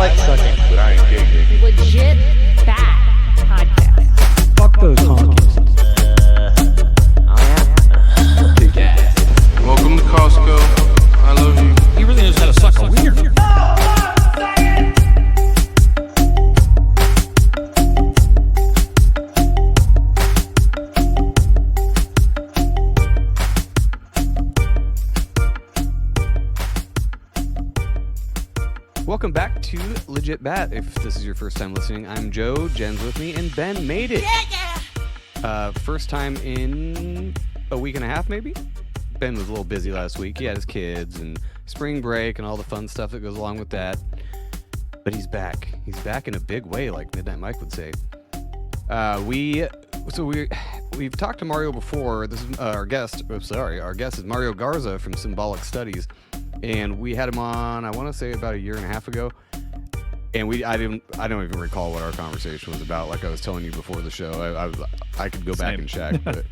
like sucking, but I ain't gay. Legit bad podcast. Fuck those honkies. Welcome to Costco. I love you. He really knows how to suck a wiener. Welcome back to Legit Bat. If this is your first time listening, I'm Joe, Jen's with me, and Ben made it. First time in a week and a half, maybe? Ben was a little busy last week. He had his kids and spring break and all the fun stuff that goes along with that. But he's back. He's back in a big way, like Midnight Mike would say. We've talked to Mario before. This is our guest. Our guest is Mario Garza from Symbolic Studies. And we had him on, I want to say about a year and a half ago. And I don't even recall what our conversation was about. Like I was telling you before the show, I could go back and check. But,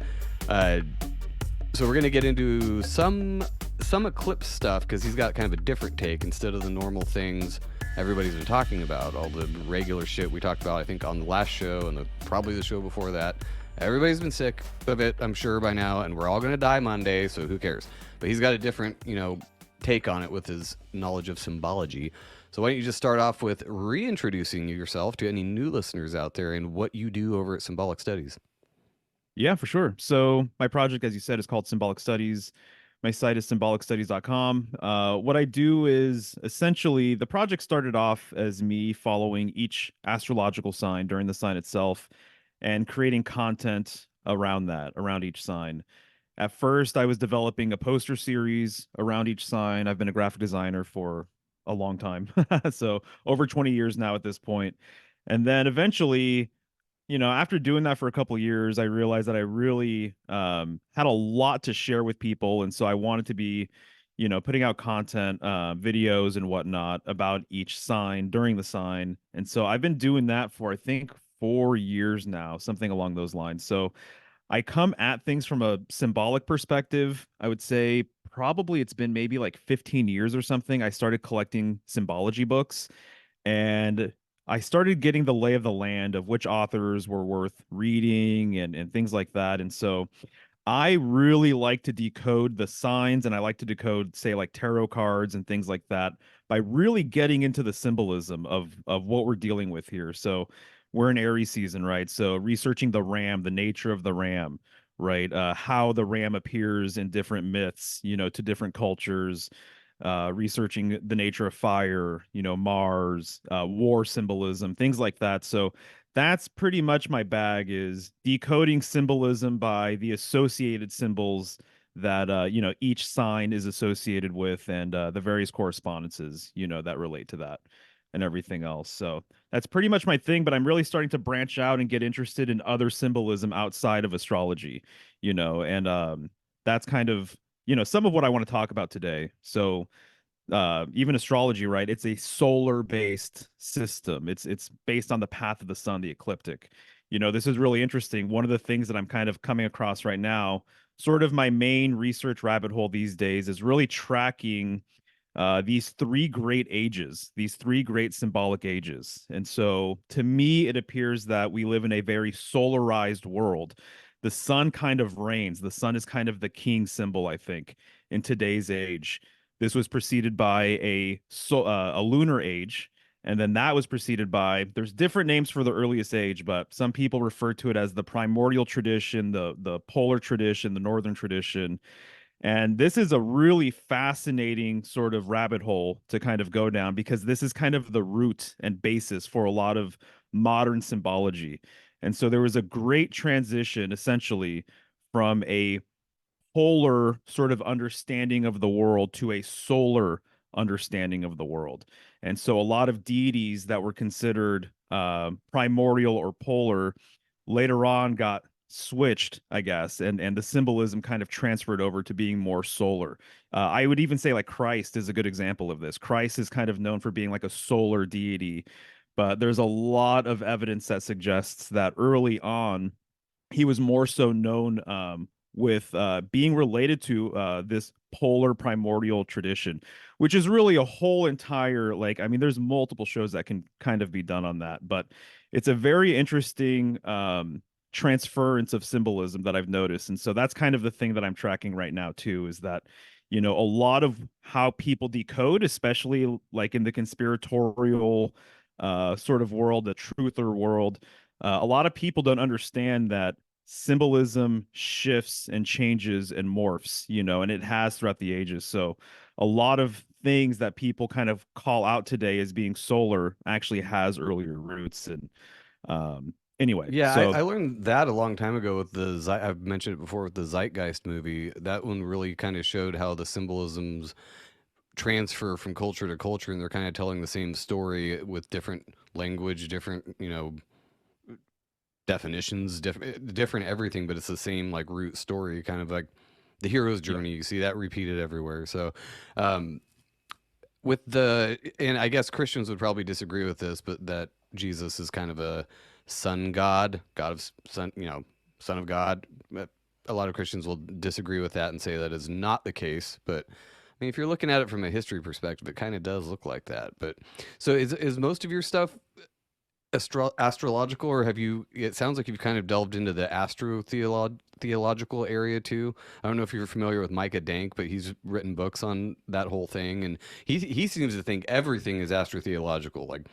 so we're gonna get into some eclipse stuff because he's got kind of a different take instead of the normal things everybody's been talking about. All the regular shit we talked about, I think, on the last show and probably the show before that. Everybody's been sick of it, I'm sure by now, and we're all gonna die Monday, so who cares? But he's got a different, take on it with his knowledge of symbology. So why don't you just start off with reintroducing yourself to any new listeners out there and what you do over at Symbolic Studies. Yeah, for sure. So my project, as you said, is called Symbolic Studies. My site is symbolicstudies.com. What I do is essentially the project started off as me following each astrological sign during the sign itself and creating content around that, around each sign. At first, I was developing a poster series around each sign. I've been a graphic designer for a long time, so over 20 years now at this point. And then eventually, after doing that for a couple of years, I realized that I really had a lot to share with people. And so I wanted to be, putting out content, videos and whatnot about each sign during the sign. And so I've been doing that for, I think, 4 years now, something along those lines. So I come at things from a symbolic perspective. I would say probably it's been maybe like 15 years or something. I started collecting symbology books and I started getting the lay of the land of which authors were worth reading and things like that. And so I really like to decode the signs and I like to decode, say, like tarot cards and things like that by really getting into the symbolism of what we're dealing with here. So we're in Aries season, right? So researching the ram, the nature of the ram, right? How the ram appears in different myths, to different cultures, researching the nature of fire, Mars, war symbolism, things like that. So that's pretty much my bag, is decoding symbolism by the associated symbols that, each sign is associated with and the various correspondences, that relate to that and everything else. So that's pretty much my thing, but I'm really starting to branch out and get interested in other symbolism outside of astrology, and that's kind of, some of what I want to talk about today. So even astrology, right? It's a solar based system. It's based on the path of the sun, the ecliptic. This is really interesting. One of the things that I'm kind of coming across right now, sort of my main research rabbit hole these days, is really tracking these three great ages, these three great symbolic ages. And so to me, it appears that we live in a very solarized world. The sun kind of reigns. The sun is kind of the king symbol, I think, in today's age. This was preceded by a lunar age, and then that was preceded by, there's different names for the earliest age, but some people refer to it as the primordial tradition, the polar tradition, the northern tradition. And this is a really fascinating sort of rabbit hole to kind of go down, because this is kind of the root and basis for a lot of modern symbology. And so there was a great transition, essentially, from a polar sort of understanding of the world to a solar understanding of the world. And so a lot of deities that were considered primordial or polar later on got switched, I guess, and the symbolism kind of transferred over to being more solar. I would even say like Christ is a good example of this. Christ is kind of known for being like a solar deity, but there's a lot of evidence that suggests that early on he was more so known with being related to this polar primordial tradition, which is really a whole entire, like, I mean, there's multiple shows that can kind of be done on that, but it's a very interesting transference of symbolism that I've noticed. And so that's kind of the thing that I'm tracking right now too, is that, you know, a lot of how people decode, especially like in the conspiratorial sort of world, the truther world, a lot of people don't understand that symbolism shifts and changes and morphs, you know, and it has throughout the ages. So a lot of things that people kind of call out today as being solar actually has earlier roots. And anyway, Yeah, so I learned that a long time ago with I've mentioned it before with the Zeitgeist movie. That one really kind of showed how the symbolisms transfer from culture to culture, and they're kind of telling the same story with different language, different, you know, definitions, different everything, but it's the same like root story, kind of like the hero's yeah. journey. You see that repeated everywhere. So, um, with and I guess Christians would probably disagree with this, but that Jesus is kind of a sun god, god of sun, you know, son of God. A lot of Christians will disagree with that and say that is not the case. But I mean, if you're looking at it from a history perspective, it kind of does look like that. But so is most of your stuff astrological, or have you? It sounds like you've kind of delved into the theological area too. I don't know if you're familiar with Micah Dank, but he's written books on that whole thing, and he seems to think everything is astrotheological. Like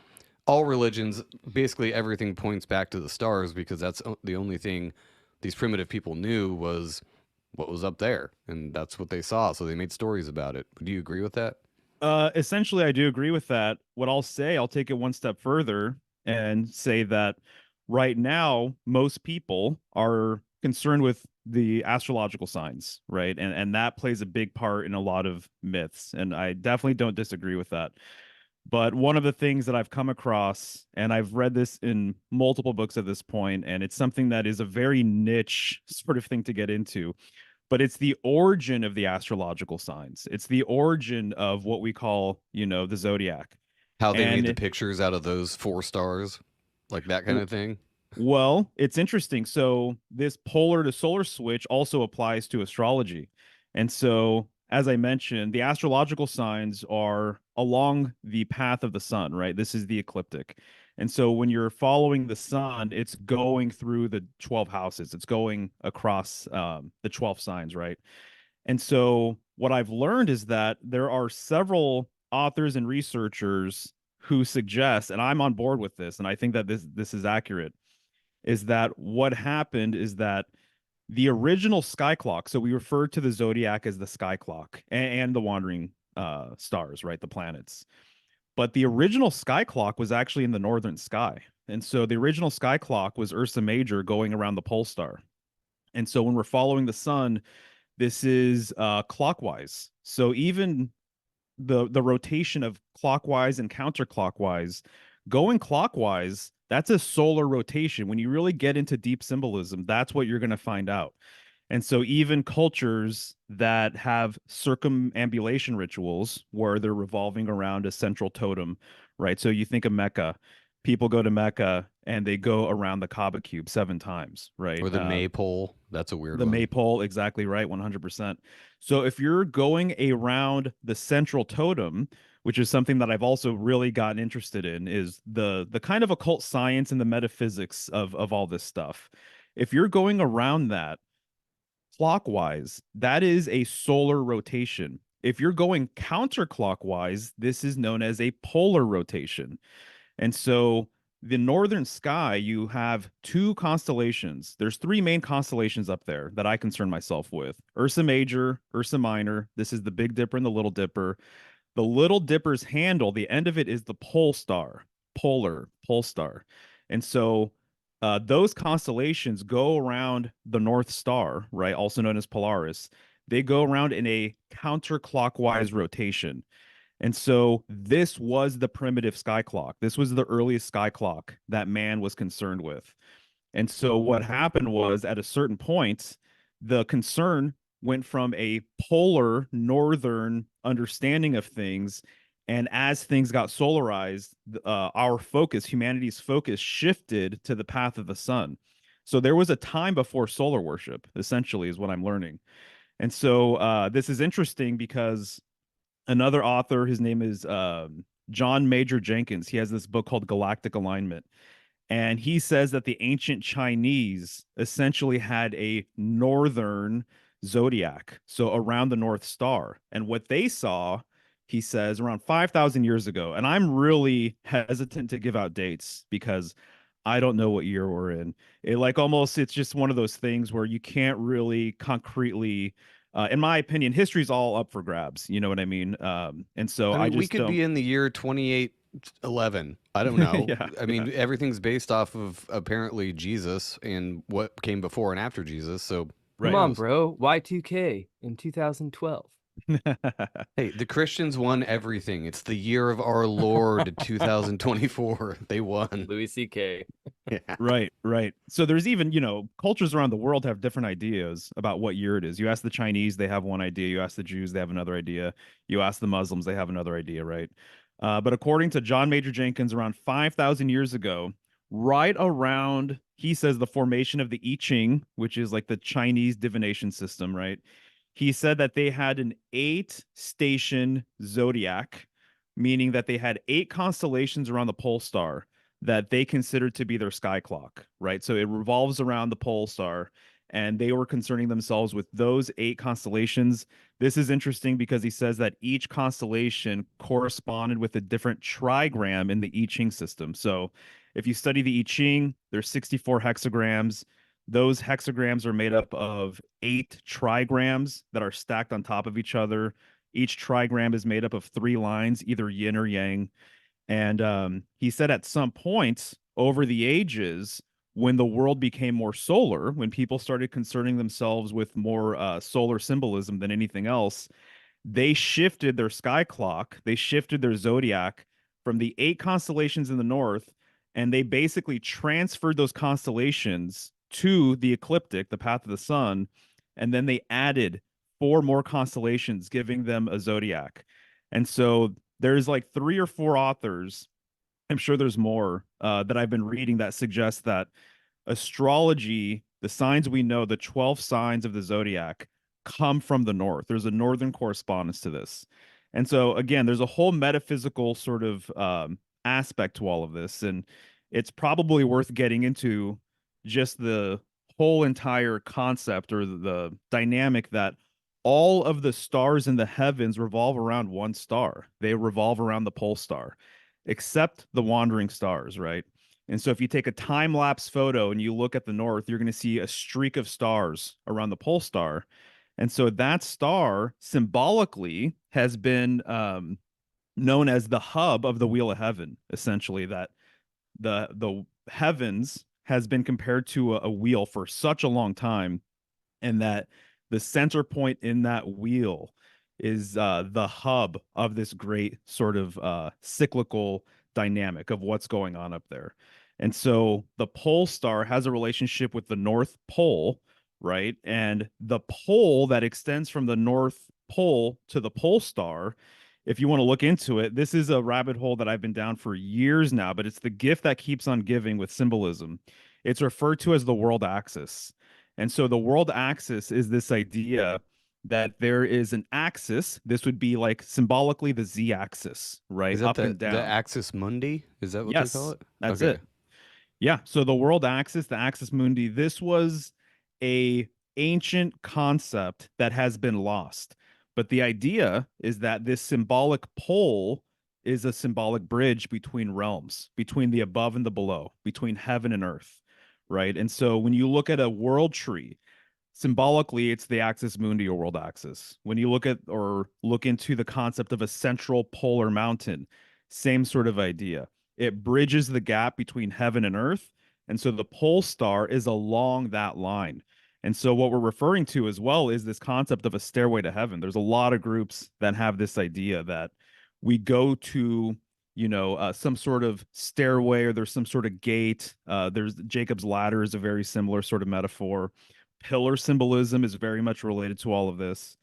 all religions, basically everything points back to the stars because that's the only thing these primitive people knew was what was up there, and that's what they saw. So they made stories about it. Do you agree with that? Essentially, I do agree with that. What I'll say, I'll take it one step further and say that right now, most people are concerned with the astrological signs, right? And that plays a big part in a lot of myths. And I definitely don't disagree with that. But one of the things that I've come across, and I've read this in multiple books at this point, and it's something that is a very niche sort of thing to get into, but it's the origin of the astrological signs. It's the origin of what we call, you know, the zodiac. How they made the And pictures out of those four stars, like that kind of thing. well, it's interesting. So this polar to solar switch also applies to astrology. And so, as I mentioned, the astrological signs are along the path of the sun, right? This is the ecliptic. And so when you're following the sun, it's going through the 12 houses. It's going across the 12 signs, right? And so what I've learned is that there are several authors and researchers who suggest, and I'm on board with this, and I think that this is accurate, is that what happened is that the original sky clock, so we refer to the zodiac as the sky clock and the wandering stars, right? The planets. But the original sky clock was actually in the northern sky. And so the original sky clock was Ursa Major going around the pole star. And so when we're following the sun, this is clockwise. So even the rotation of clockwise and counterclockwise, going clockwise, that's a solar rotation. When you really get into deep symbolism, that's what you're going to find out. And so even cultures that have circumambulation rituals where they're revolving around a central totem, right? So you think of Mecca, people go to Mecca and they go around the Kaaba cube 7 times, right? Or the maypole. That's a weird The one. maypole, exactly right, 100%. So if you're going around the central totem, which is something that I've also really gotten interested in, is the kind of occult science and the metaphysics of all this stuff. If you're going around that clockwise, that is a solar rotation. If you're going counterclockwise, this is known as a polar rotation. And so the northern sky, you have two constellations. There's three main constellations up there that I concern myself with. Ursa Major, Ursa Minor. This is the Big Dipper and the Little Dipper. The Little Dipper's handle, the end of it is the pole star, polar, pole star. And so those constellations go around the North Star, right? Also known as Polaris. They go around in a counterclockwise rotation. And so this was the primitive sky clock. This was the earliest sky clock that man was concerned with. And so what happened was at a certain point, the concern went from a polar northern understanding of things. And as things got solarized, our focus, humanity's focus, shifted to the path of the sun. So there was a time before solar worship, essentially, is what I'm learning. And so this is interesting because another author, his name is John Major Jenkins. He has this book called Galactic Alignment. And he says that the ancient Chinese essentially had a northern zodiac, so around the North Star. And what they saw, he says, around 5,000 years ago. And I'm really hesitant to give out dates because I don't know what year we're in. It's just one of those things where you can't really concretely, in my opinion, history's all up for grabs. You know what I mean? And so I I mean, we just could don't. be in the year 2811. I don't know. Yeah, I mean, everything's based off of apparently Jesus and what came before and after Jesus. So right. Come on, bro. Y2K in 2012. hey, the Christians won everything. It's the year of our Lord 2024. They won. Louis C.K. Yeah. Right. So there's even, cultures around the world have different ideas about what year it is. You ask the Chinese, they have one idea. You ask the Jews, they have another idea. You ask the Muslims, they have another idea, right? But according to John Major Jenkins, around 5,000 years ago, right around, he says, the formation of the I Ching, which is like the Chinese divination system, right? He said that they had an 8-station zodiac, meaning that they had 8 constellations around the pole star that they considered to be their sky clock, right? So it revolves around the pole star, and they were concerning themselves with those 8 constellations. This is interesting because he says that each constellation corresponded with a different trigram in the I Ching system. So if you study the I Ching, there's 64 hexagrams. Those hexagrams are made up of 8 trigrams that are stacked on top of each other. Each trigram is made up of 3 lines, either yin or yang. And he said at some point over the ages, when the world became more solar, when people started concerning themselves with more solar symbolism than anything else, they shifted their sky clock, they shifted their zodiac from the 8 constellations in the north, and they basically transferred those constellations to the ecliptic, the path of the sun, and then they added 4 more constellations, giving them a zodiac. And so there's like 3 or 4 authors, I'm sure there's more, that I've been reading that suggest that astrology, the signs we know, the 12 signs of the zodiac, come from the north. There's a northern correspondence to this. And so, again, there's a whole metaphysical sort of aspect to all of this. And it's probably worth getting into just the whole entire concept or the dynamic that all of the stars in the heavens revolve around one star. They revolve around the pole star, except the wandering stars, right? And so if you take a time lapse photo and you look at the north, you're going to see a streak of stars around the pole star. And so that star symbolically has been known as the hub of the wheel of heaven, essentially, that the heavens has been compared to a wheel for such a long time, and that the center point in that wheel is the hub of this great sort of cyclical dynamic of what's going on up there. And so the pole star has a relationship with the North Pole, right? And the pole that extends from the North Pole to the pole star, if you want to look into it, this is a rabbit hole that I've been down for years now, but it's the gift that keeps on giving with symbolism. It's referred to as the world axis. And so the world axis is this idea that there is an axis. This would be like symbolically the Z axis, right? Is that Up and down. the axis mundi? Is that what Yes, they call it? that's Okay. it. Yeah. So the world axis, the axis mundi, this was a ancient concept that has been lost. But the idea is that this symbolic pole is a symbolic bridge between realms, between the above and the below, between heaven and earth, right? And so when you look at a world tree, symbolically it's the axis mundi or world axis. When you look at or look into the concept of a central polar mountain, same sort of idea. It bridges the gap between heaven and earth, and so the pole star is along that line. And so what we're referring to as well is this concept of a stairway to heaven. There's a lot of groups that have this idea that we go to, some sort of stairway, or there's some sort of gate. There's Jacob's ladder is a very similar sort of metaphor. Pillar symbolism is very much related to all of this,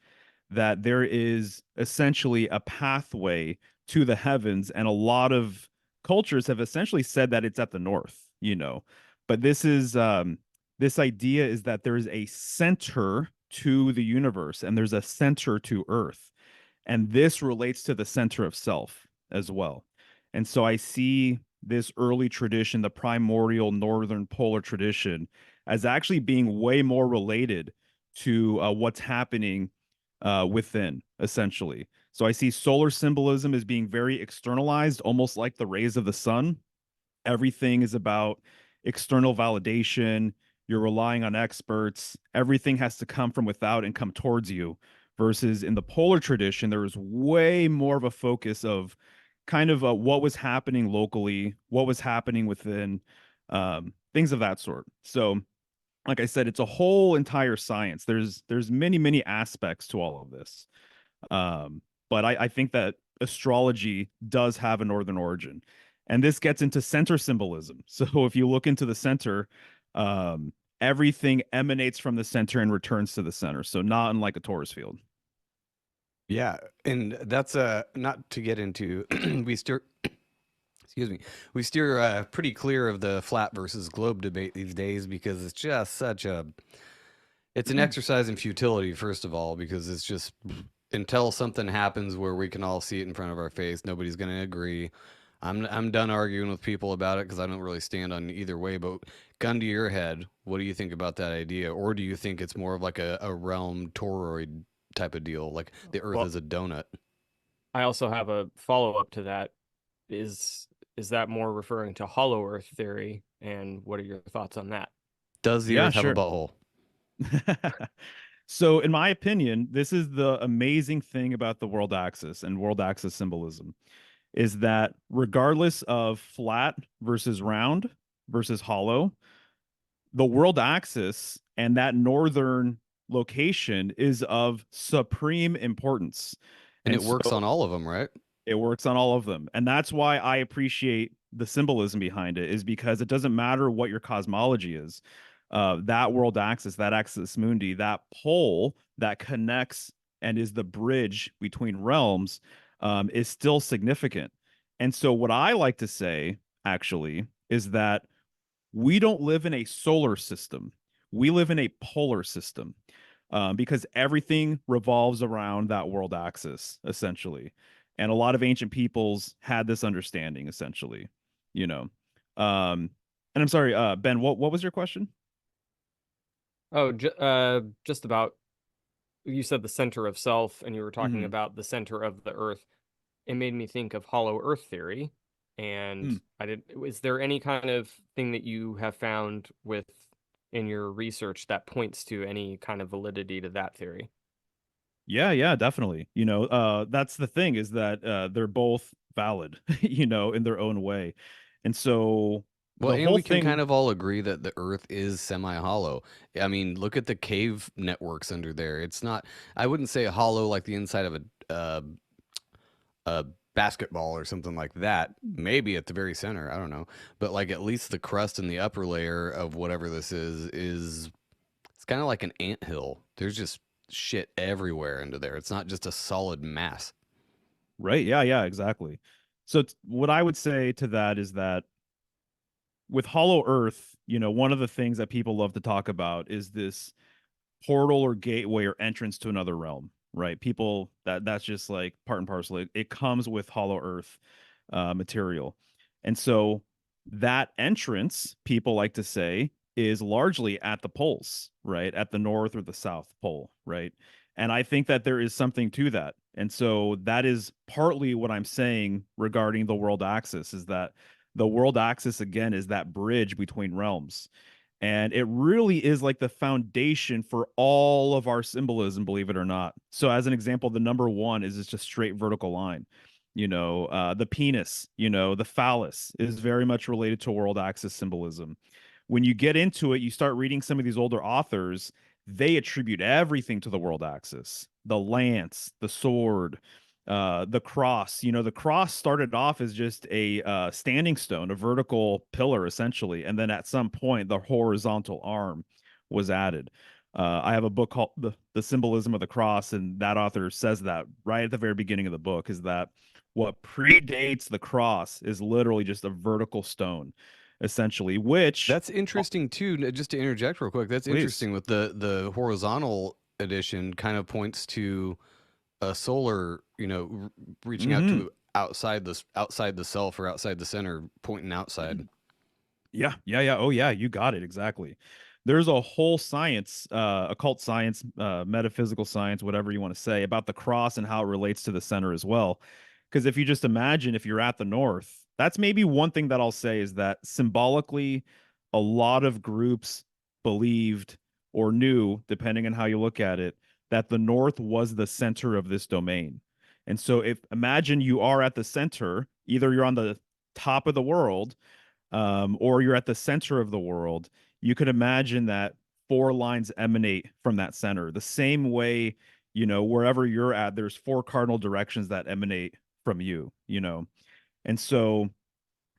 that there is essentially a pathway to the heavens, and a lot of cultures have essentially said that it's at the north, but this is this idea is that there is a center to the universe and there's a center to Earth. And this relates to the center of self as well. And so I see this early tradition, the primordial northern polar tradition, as actually being way more related to what's happening within, essentially. So I see solar symbolism as being very externalized, almost like the rays of the sun. Everything is about external validation. You're relying on experts. Everything has to come from without and come towards you. Versus in the polar tradition, there was way more of a focus of kind of what was happening locally, what was happening within, things of that sort. So, like I said, it's a whole entire science. There's many aspects to all of this. But I think that astrology does have a northern origin. And this gets into center symbolism. So if you look into the center, everything emanates from the center and returns to the center. So not unlike a Taurus field. Yeah, and that's not to get into we steer excuse me. We steer pretty clear of the flat versus globe debate these days because it's just such a it's an exercise in futility, first of all, because it's just until something happens where we can all see it in front of our face, nobody's going to agree. I'm done arguing with people about it because I don't really stand on either way. But gun to your head, what do you think about that idea? Or do you think it's more of like a realm toroid type of deal, like the Earth Well, is a donut? I also have a follow-up to that. Is that more referring to hollow Earth theory? And what are your thoughts on that? Does the Yeah, Earth have a sure. butthole? So, in my opinion, this is the amazing thing about the world axis and world axis symbolism is that regardless of flat versus round versus hollow, the world axis and that northern location is of supreme importance. And And it works so on all of them, right? it works on all of them. And that's why I appreciate the symbolism behind it, is because it doesn't matter what your cosmology is. That world axis, that axis mundi, that pole that connects and is the bridge between realms, is still significant. And so, what I like to say actually is that we don't live in a solar system, we live in a polar system, because everything revolves around that world axis, essentially. And a lot of ancient peoples had this understanding, essentially, you know. And I'm sorry, Ben, what was your question? Oh, just about you said the center of self, and you were talking Mhm. about the center of the Earth. It made me think of hollow Earth theory, Mm. and I did. Is there any kind of thing that you have found with in your research that points to any kind of validity to that theory? Yeah, definitely. That's the thing, is that they're both valid, in their own way. And so Well, the and whole we can kind thing, of all agree that the Earth is semi-hollow. I mean, look at the cave networks under there. It's not. I wouldn't say hollow like the inside of a basketball or something like that. Maybe at the very center. I don't know, but like at least the crust and the upper layer of whatever this is it's kind of like an anthill. There's just shit everywhere under there. It's not just a solid mass. right? Yeah, exactly. So what I would say to that is that with Hollow Earth, one of the things that people love to talk about is this portal or gateway or entrance to another realm, right? People that's just like part and parcel. It comes with Hollow Earth material. And so that entrance, people like to say, is largely at the poles, right? At the north or the south pole, right? And I think that there is something to that. And so that is partly what I'm saying regarding the world axis, is that the world axis again is that bridge between realms. And it really is like the foundation for all of our symbolism, believe it or not. So, as an example, the number one is just a straight vertical line. The penis, the phallus is very much related to world axis symbolism. When you get into it, you start reading some of these older authors, they attribute everything to the world axis: the lance, the sword, the cross. The cross started off as just a standing stone, a vertical pillar, essentially, and then at some point, the horizontal arm was added. I have a book called the Symbolism of the Cross, and that author says that right at the very beginning of the book, is that what predates the cross is literally just a vertical stone. essentially, which That's interesting too. Just to interject real quick, that's please. interesting with the horizontal edition kind of points to a solar, reaching out Hmm. to outside the self or outside the center, pointing outside. Yeah. Oh yeah, you got it exactly. There's a whole science, occult science, metaphysical science, whatever you want to say, about the cross and how it relates to the center as well. Because if you just imagine if you're at the north, that's maybe one thing that I'll say is that symbolically, a lot of groups believed or knew, depending on how you look at it, that the north was the center of this domain. And so if imagine you are at the center, either you're on the top of the world, or you're at the center of the world, you could imagine that four lines emanate from that center. The same way, wherever you're at, there's four cardinal directions that emanate from you. And so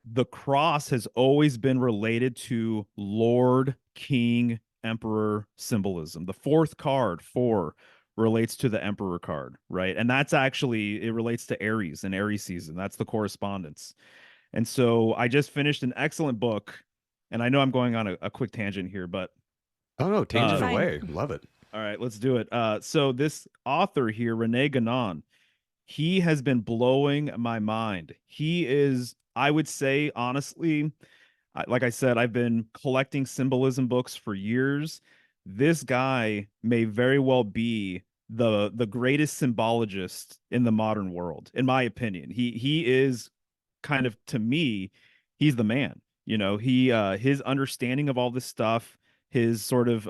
the cross has always been related to Lord, King, Emperor symbolism. The fourth card, four, relates to the Emperor card, right? And that's actually, it relates to Aries and Aries season. That's the correspondence. And so I just finished an excellent book, and I know I'm going on a quick tangent here, but Oh no, tangent uh, Fine. away. Love it. all right, let's do it. So this author here, Rene Ganon, he has been blowing my mind. He is, I would say, honestly, like I said, I've been collecting symbolism books for years. This guy may very well be the greatest symbologist in the modern world, in my opinion. He is kind of, to me, he's the man. He his understanding of all this stuff, his sort of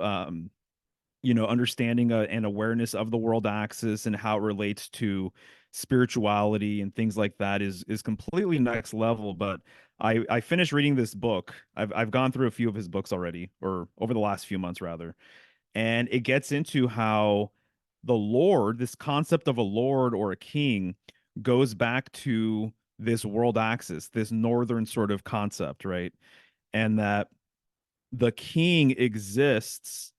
understanding and awareness of the world axis and how it relates to spirituality and things like that is completely next level. But I finished reading this book. I've gone through a few of his books already, or over the last few months rather, and it gets into how the Lord, this concept of a Lord or a king, goes back to this world axis, this northern sort of concept, right? And that the king exists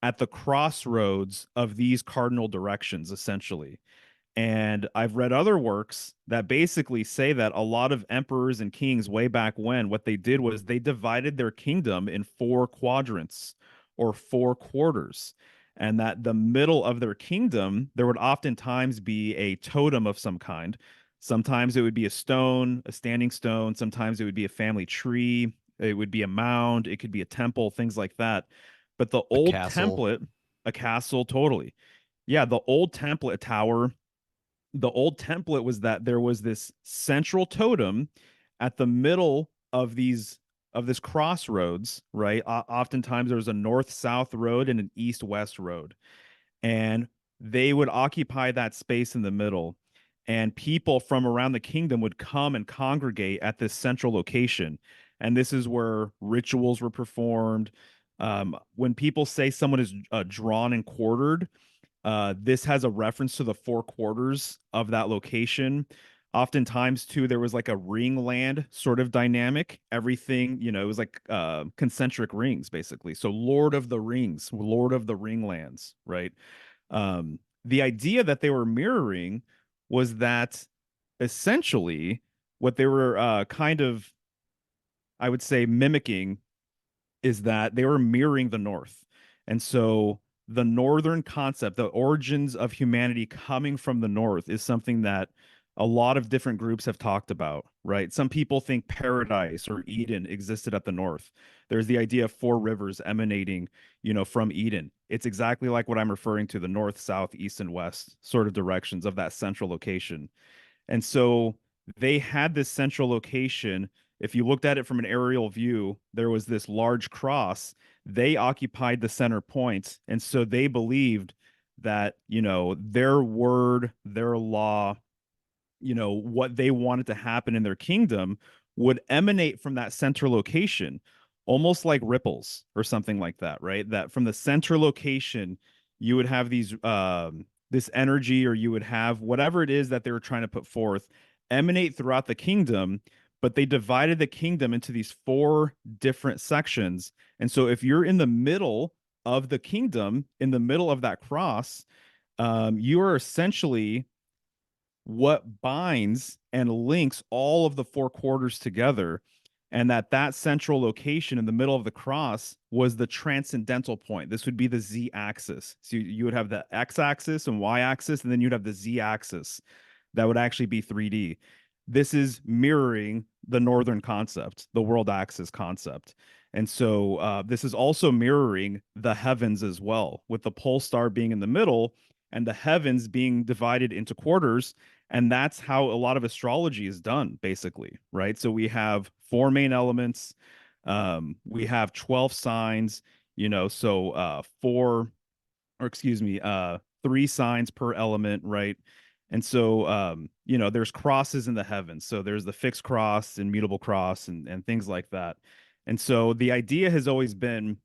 at the crossroads of these cardinal directions, essentially. And I've read other works that basically say that a lot of emperors and kings way back when, what they did was they divided their kingdom in four quadrants or four quarters. And that the middle of their kingdom, there would oftentimes be a totem of some kind. Sometimes it would be a stone, a standing stone. Sometimes it would be a family tree. It would be a mound. It could be a temple, things like that. But the A old castle. template, a castle, totally. Yeah, the old template, a tower, the old template was that there was this central totem at the middle of this crossroads, right? Oftentimes there was a north-south road and an east-west road, and they would occupy that space in the middle, and people from around the kingdom would come and congregate at this central location, and this is where rituals were performed. When people say someone is drawn and quartered, this has a reference to the four quarters of that location. Oftentimes, too, there was like a ringland sort of dynamic. Everything, it was like concentric rings, basically. So, Lord of the Rings, Lord of the Ringlands, right? The idea that they were mirroring was that essentially what they were kind of, I would say, mimicking is that they were mirroring the North. And so the Northern concept, the origins of humanity coming from the North, is something that a lot of different groups have talked about, right? Some people think paradise or Eden existed at the North. There's the idea of four rivers emanating, from Eden. It's exactly like what I'm referring to, the North, South, East, and West sort of directions of that central location. And so they had this central location. If you looked at it from an aerial view, there was this large cross. They occupied the center point. And so they believed that, their word, their law, what they wanted to happen in their kingdom would emanate from that center location, almost like ripples or something like that, right? That from the center location, you would have this energy, or you would have whatever it is that they were trying to put forth emanate throughout the kingdom. But they divided the kingdom into these four different sections. And so if you're in the middle of the kingdom, in the middle of that cross, you are essentially what binds and links all of the four quarters together. and that central location in the middle of the cross was the transcendental point. This would be the z-axis. So you would have the x-axis and y-axis, and then you'd have the z-axis that would actually be 3D. This is mirroring the northern concept, the world axis concept. And so this is also mirroring the heavens as well, with the pole star being in the middle and the heavens being divided into quarters. And that's how a lot of astrology is done, basically, right? So we have 4 main elements, we have 12 signs, so 3 signs per element, right? And so there's crosses in the heavens. So there's the fixed cross and mutable cross and things like that. And so the idea has always been,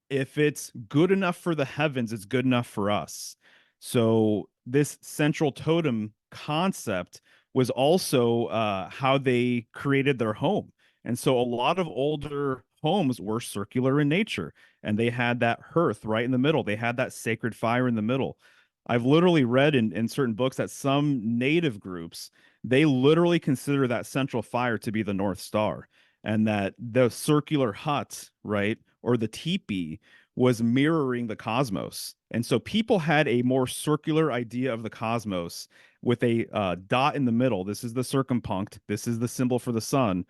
if it's good enough for the heavens, it's good enough for us. So this central totem concept was also how they created their home. And so a lot of older homes were circular in nature, and they had that hearth right in the middle. They had that sacred fire in the middle. I've literally read in certain books that some native groups, they literally consider that central fire to be the North Star, and that the circular hut, right, or the teepee was mirroring the cosmos. And so people had a more circular idea of the cosmos with a dot in the middle. This is the circumpunct. This is the symbol for the sun.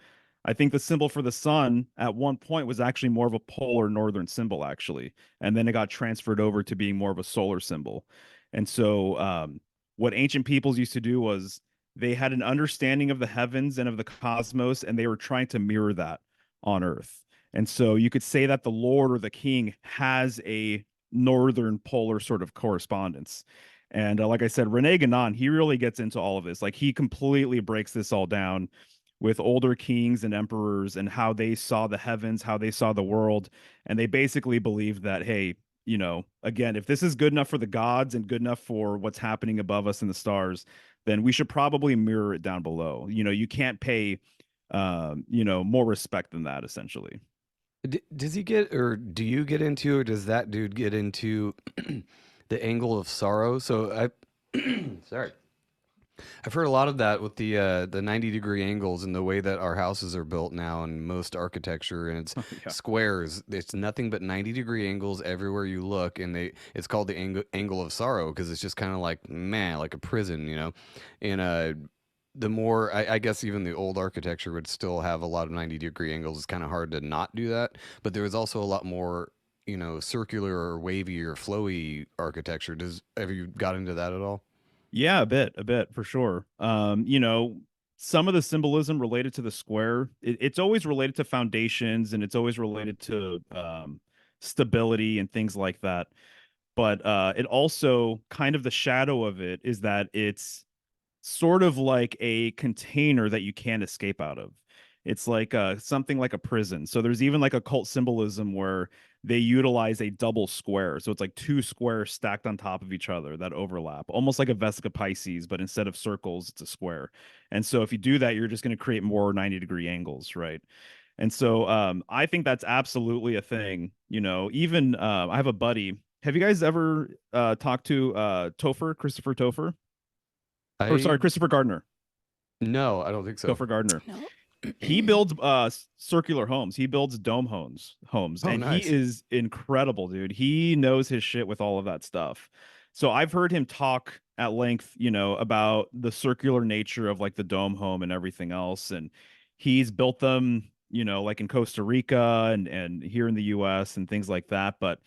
I think the symbol for the sun at one point was actually more of a polar northern symbol, actually. And then it got transferred over to being more of a solar symbol. And so what ancient peoples used to do was they had an understanding of the heavens and of the cosmos, and they were trying to mirror that on Earth. And so you could say that the Lord or the King has a northern polar sort of correspondence. And like I said, Rene Guénon, he really gets into all of this. Like, he completely breaks this all down with older kings and emperors and how they saw the heavens, how they saw the world. And they basically believed that, hey, again, if this is good enough for the gods and good enough for what's happening above us in the stars, then we should probably mirror it down below. You can't pay, more respect than that, essentially. Does he get, or do you get into, or does that dude get into the angle of sorrow? So sorry, I've heard a lot of that with the 90-degree angles and the way that our houses are built now and most architecture, and it's Yeah. squares. It's nothing but 90-degree angles everywhere you look, and it's called the angle of sorrow because it's just kind of like, man, like a prison, And the more, I guess even the old architecture would still have a lot of 90-degree angles. It's kind of hard to not do that, but there was also a lot more, circular or wavy or flowy architecture. Have you got into that at all? Yeah, a bit for sure. Some of the symbolism related to the square, it's always related to foundations, and it's always related to stability and things like that. But it also, kind of the shadow of it is that it's sort of like a container that you can't escape out of. It's like something like a prison. So there's even like a cult symbolism where they utilize a double square. So it's like 2 squares stacked on top of each other that overlap, almost like a Vesica Pisces, but instead of circles, it's a square. And so if you do that, you're just going to create more 90-degree angles, right? And so I think that's absolutely a thing. Even I have a buddy. Have you guys ever talked to Christopher Topher? Or sorry, I Christopher Gardner. No, I don't think so. Topher Gardner. He builds circular homes. He builds dome homes, Oh, and he nice. is incredible, dude. He knows his shit with all of that stuff. So I've heard him talk at length, about the circular nature of like the dome home and everything else. And he's built them, like in Costa Rica and here in the US and things like that. But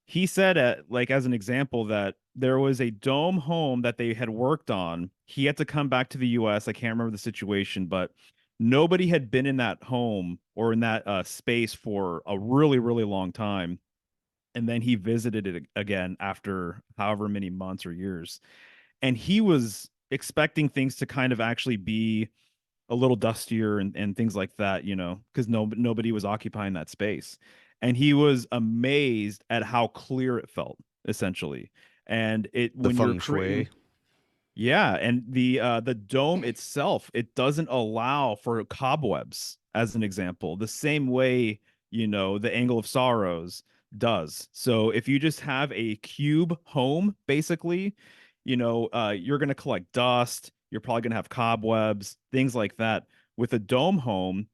he said, like, as an example, that there was a dome home that they had worked on. He had to come back to the US. I can't remember the situation, but nobody had been in that home or in that space for a really, really long time. And then he visited it again after however many months or years. And he was expecting things to kind of actually be a little dustier and things like that, because nobody was occupying that space. And he was amazed at how clear it felt, essentially. And The when you're feng creating, shui. yeah, and the dome itself, it doesn't allow for cobwebs, as an example, the same way, the angle of sorrows does. So if you just have a cube home, basically, you're going to collect dust. You're probably going to have cobwebs, things like that. With a dome home,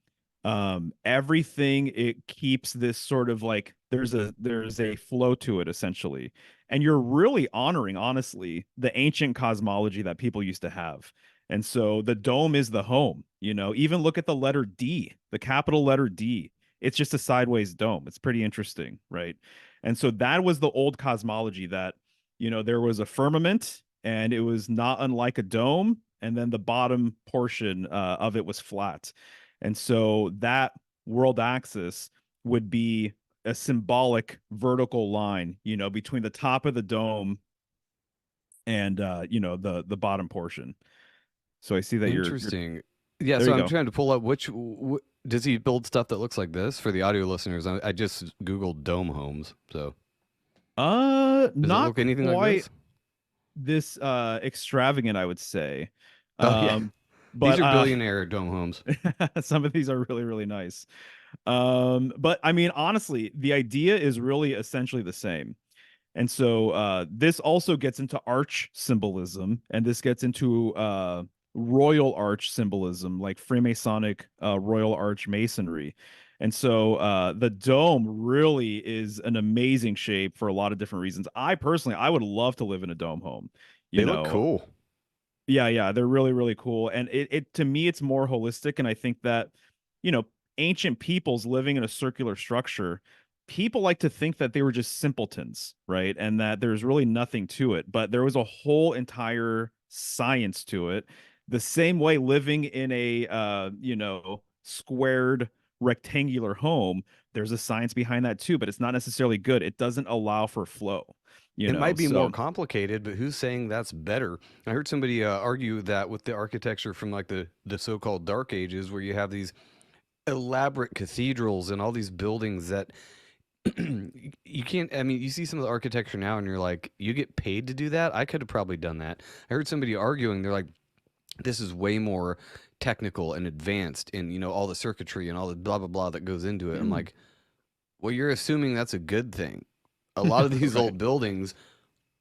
Everything, it keeps this sort of like there's a flow to it essentially, and you're really honoring, honestly, the ancient cosmology that people used to have. And so the dome is the home. Even look at the letter D, the capital letter D. It's just a sideways dome. It's pretty interesting, right? And so that was the old cosmology, that there was a firmament, and it was not unlike a dome, and then the bottom portion of it was flat. And so that world axis would be a symbolic vertical line, between the top of the dome and the bottom portion. So I see that you're Interesting. Yeah, there so you I'm go. trying to pull up does he build stuff that looks like this for the audio listeners? I just googled dome homes. So does it Not look anything like quite this? this extravagant, I would say. Oh yeah, Um, these but are billionaire dome homes. some of these are really, really nice. But I mean, honestly, the idea is really essentially the same. And so this also gets into arch symbolism, and this gets into royal arch symbolism, like Freemasonic royal arch masonry. And so the dome really is an amazing shape for a lot of different reasons. I would love to live in a dome home. You They look know, cool. yeah, they're really, really cool. And it to me, it's more holistic. And I think that, you know, ancient peoples living in a circular structure, people like to think that they were just simpletons, right? And that there's really nothing to it. But there was a whole entire science to it. The same way living in a squared rectangular home, there's a science behind that too, but it's not necessarily good. It doesn't allow for flow, It might be more so complicated, but who's saying that's better? I heard somebody argue that with the architecture from like the so-called Dark Ages, where you have these elaborate cathedrals and all these buildings that you can't. I mean, you see some of the architecture now, and you're like, you get paid to do that? I could have probably done that. I heard somebody arguing. They're like, this is way more technical and advanced, and all the circuitry and all the blah blah blah that goes into it. I'm like, well, you're assuming that's a good thing. A lot of these right. old buildings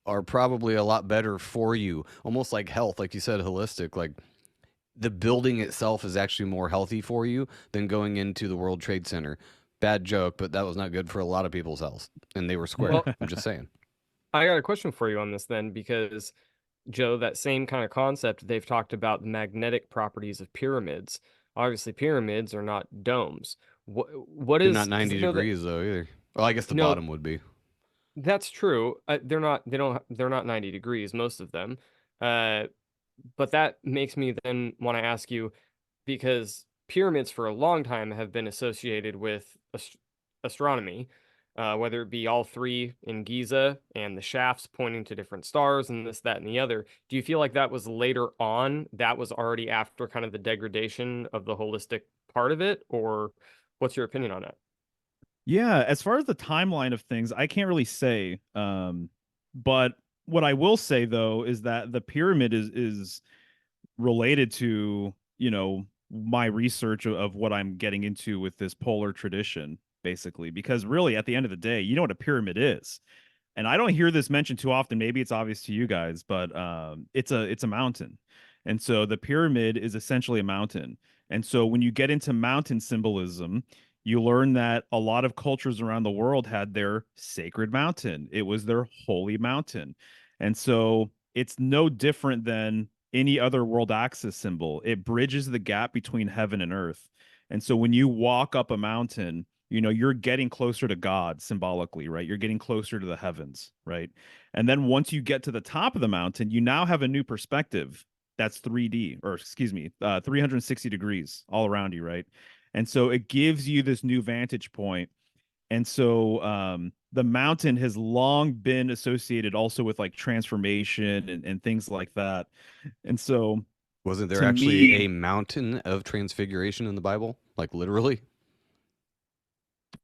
are probably a lot better for you, almost like health, like you said, holistic. Like the building itself is actually more healthy for you than going into the World Trade Center. Bad joke, but that was not good for a lot of people's health, and they were square. Well, I'm just saying. I got a question for you on this then, because Joe, that same kind of concept, they've talked about the magnetic properties of pyramids. Obviously, pyramids are not domes. What They're is? not Because 90 I know that degrees though either. Well, I guess the no, bottom would be. that's true. They're not. They don't. They're not 90 degrees. Most of them. Uh, but that makes me then want to ask you, because pyramids for a long time have been associated with astronomy, whether it be all three in Giza and the shafts pointing to different stars and this, that, and the other. Do you feel like that was later on? That was already after kind of the degradation of the holistic part of it, or what's your opinion on that? Yeah, as far as the timeline of things, I can't really say. But what I will say though is that the pyramid is related to, my research of what I'm getting into with this polar tradition, basically, because really at the end of the day, you know what a pyramid is. And I don't hear this mentioned too often. Maybe it's obvious to you guys, but it's a mountain. And so the pyramid is essentially a mountain. And so when you get into mountain symbolism, you learn that a lot of cultures around the world had their sacred mountain. It was their holy mountain. And so it's no different than any other world axis symbol. It bridges the gap between heaven and earth. And so when you walk up a mountain, you're getting closer to God symbolically, right? You're getting closer to the heavens, right? And then once you get to the top of the mountain, you now have a new perspective that's 3D, or excuse me, 360 degrees all around you, right? And so it gives you this new vantage point. And so the mountain has long been associated also with like transformation and things like that. And so Wasn't there to actually me, a mountain of transfiguration in the Bible? Like literally?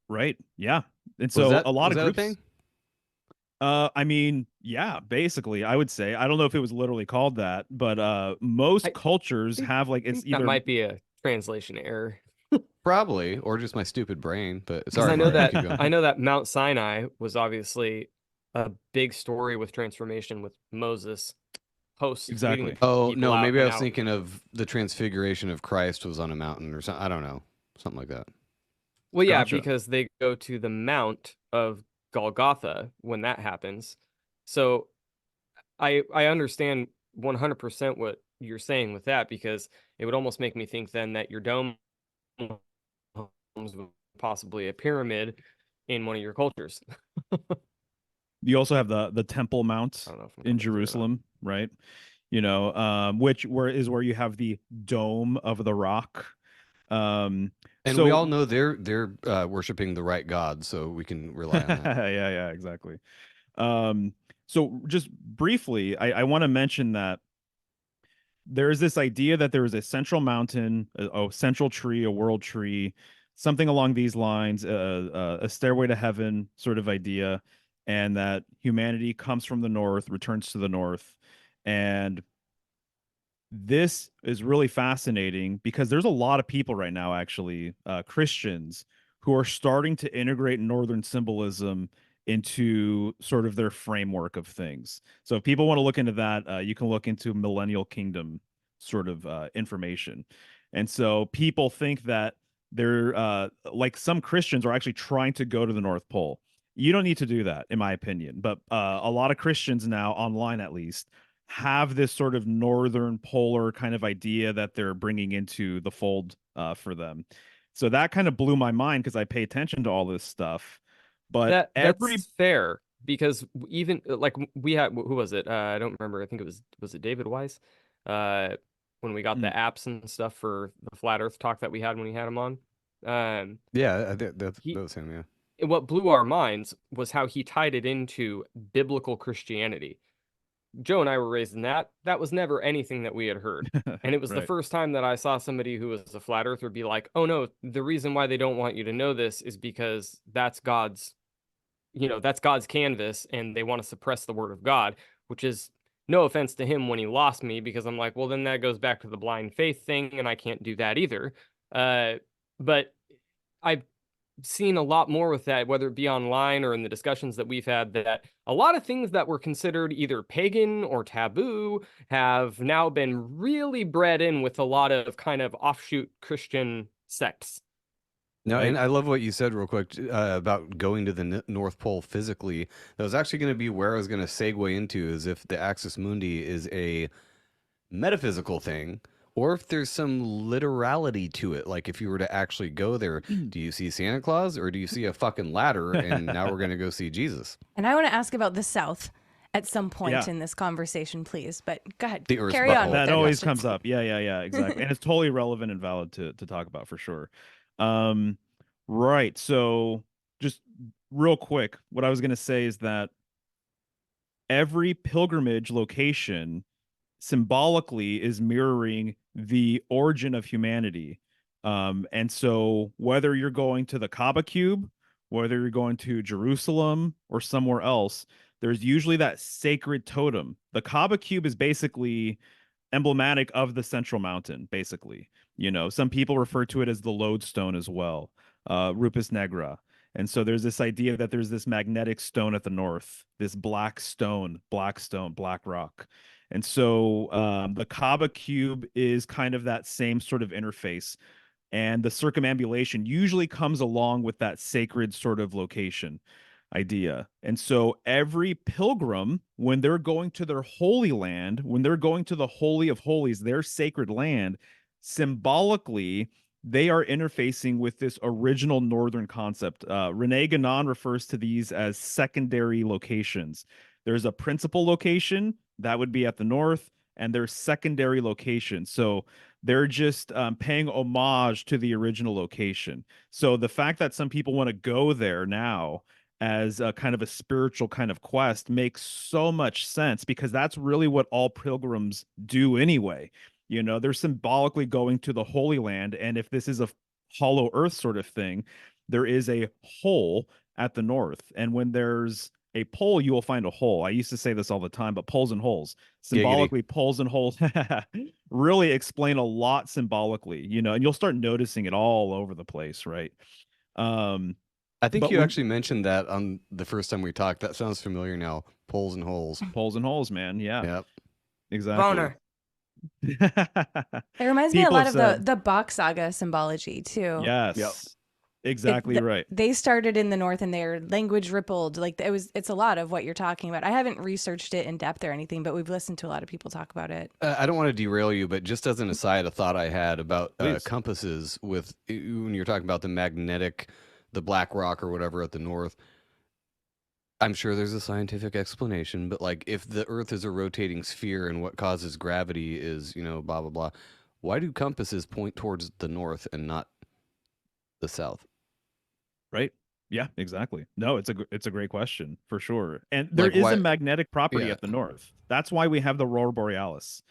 right, yeah. And Was so that a lot was of that a groups, thing? I mean, yeah, basically, I would say. I don't know if it was literally called that, but most I cultures think have like it's think that either might be a translation error. Probably, or just my stupid brain. But Because sorry, Mario, keep going. I know that Mount Sinai was obviously a big story with transformation with Moses host leading the exactly. Oh people no, out maybe I and was out. thinking of the transfiguration of Christ was on a mountain or something. I don't know. something like that. Well, yeah, Gotcha. because they go to the Mount of Golgotha when that happens. So I understand 100% what you're saying with that, because it would almost make me think then that your dome was possibly a pyramid in one of your cultures. You also have the Temple Mount I don't know if I'm in coming through or not. Jerusalem, right? You know, which where you have the Dome of the Rock. And So we all know they're worshiping the right God, so we can rely on that. yeah, exactly. So just briefly, I want to mention that there is this idea that there is a central mountain, a central tree, a world tree, something along these lines, a stairway to heaven sort of idea, and that humanity comes from the north, returns to the north. And this is really fascinating because there's a lot of people right now, actually, Christians, who are starting to integrate northern symbolism into sort of their framework of things. So if people want to look into that, you can look into Millennial Kingdom sort of information. And so people think that they're like some Christians are actually trying to go to the North Pole. You don't need to do that, in my opinion. But a lot of Christians now, online at least, have this sort of northern polar kind of idea that they're bringing into the fold for them. So that kind of blew my mind because I pay attention to all this stuff. But That's fair, because even like we had, who was it? I don't remember. I think was it David Weiss? When we got the apps and stuff for the flat Earth talk that we had when we had him on. Yeah, that was him. Yeah. What blew our minds was how he tied it into biblical Christianity. Joe and I were raised in that. That was never anything that we had heard. And it was the Right. first time that I saw somebody who was a flat earther be like, oh no, the reason why they don't want you to know this is because that's God's, that's God's canvas, and they want to suppress the word of God, which is no offense to him when he lost me, because I'm like, well, then that goes back to the blind faith thing, and I can't do that either. But I've seen a lot more with that, whether it be online or in the discussions that we've had, that a lot of things that were considered either pagan or taboo have now been really bred in with a lot of kind of offshoot Christian sects. No, Right. and I love what you said real quick about going to the North Pole physically. That was actually going to be where I was going to segue into, is if the Axis Mundi is a metaphysical thing, or if there's some literality to it. Like if you were to actually go there, do you see Santa Claus or do you see a fucking ladder? And now we're going to go see Jesus. And I want to ask about the South at some point Yeah. in this conversation, please. But go ahead, The Earth's carry on. butthole. with That their always questions. comes up. Yeah, exactly. And it's totally relevant and valid to talk about for sure. Right. So just real quick, what I was going to say is that every pilgrimage location symbolically is mirroring the origin of humanity. And so whether you're going to the Kaaba Cube, whether you're going to Jerusalem or somewhere else, there's usually that sacred totem. The Kaaba Cube is basically emblematic of the central mountain, basically. You know, some people refer to it as the lodestone as well, Rupus Negra. And so there's this idea that there's this magnetic stone at the north, this black stone, black rock. And so the Kaaba cube is kind of that same sort of interface. And the circumambulation usually comes along with that sacred sort of location idea. And so every pilgrim, when they're going to their holy land, when they're going to the Holy of Holies, their sacred land, symbolically, they are interfacing with this original northern concept. Rene Guénon refers to these as secondary locations. There's a principal location that would be at the north, and there's secondary locations. So they're just paying homage to the original location. So the fact that some people want to go there now as a kind of a spiritual kind of quest makes so much sense, because that's really what all pilgrims do anyway. You know, they're symbolically going to the Holy Land. And if this is a hollow earth sort of thing, there is a hole at the north. And when there's a pole, you will find a hole. I used to say this all the time, but poles and holes. Symbolically, poles and holes really explain a lot symbolically, you know, and you'll start noticing it all over the place, right? I think But you when- actually mentioned that on the first time we talked. That sounds familiar now. Poles and holes. Poles and holes, man. Yeah, Yep. exactly. Boner. It reminds me a People lot have of said, the Bach saga symbology too. yes, exactly right. They started in the north and their language rippled. Like it's a lot of what you're talking about. I haven't researched it in depth or anything, but we've listened to a lot of people talk about it. I don't want to derail you, but just as an aside, a thought I had about Please. compasses with when you're talking about the magnetic, the black rock or whatever at the north. I'm sure there's a scientific explanation, but like if the Earth is a rotating sphere and what causes gravity is, blah blah blah, why do compasses point towards the north and not the south? Right? Yeah, exactly. No, it's a great question for sure. And there Like is a why? magnetic property Yeah. at the north. That's why we have the aurora borealis.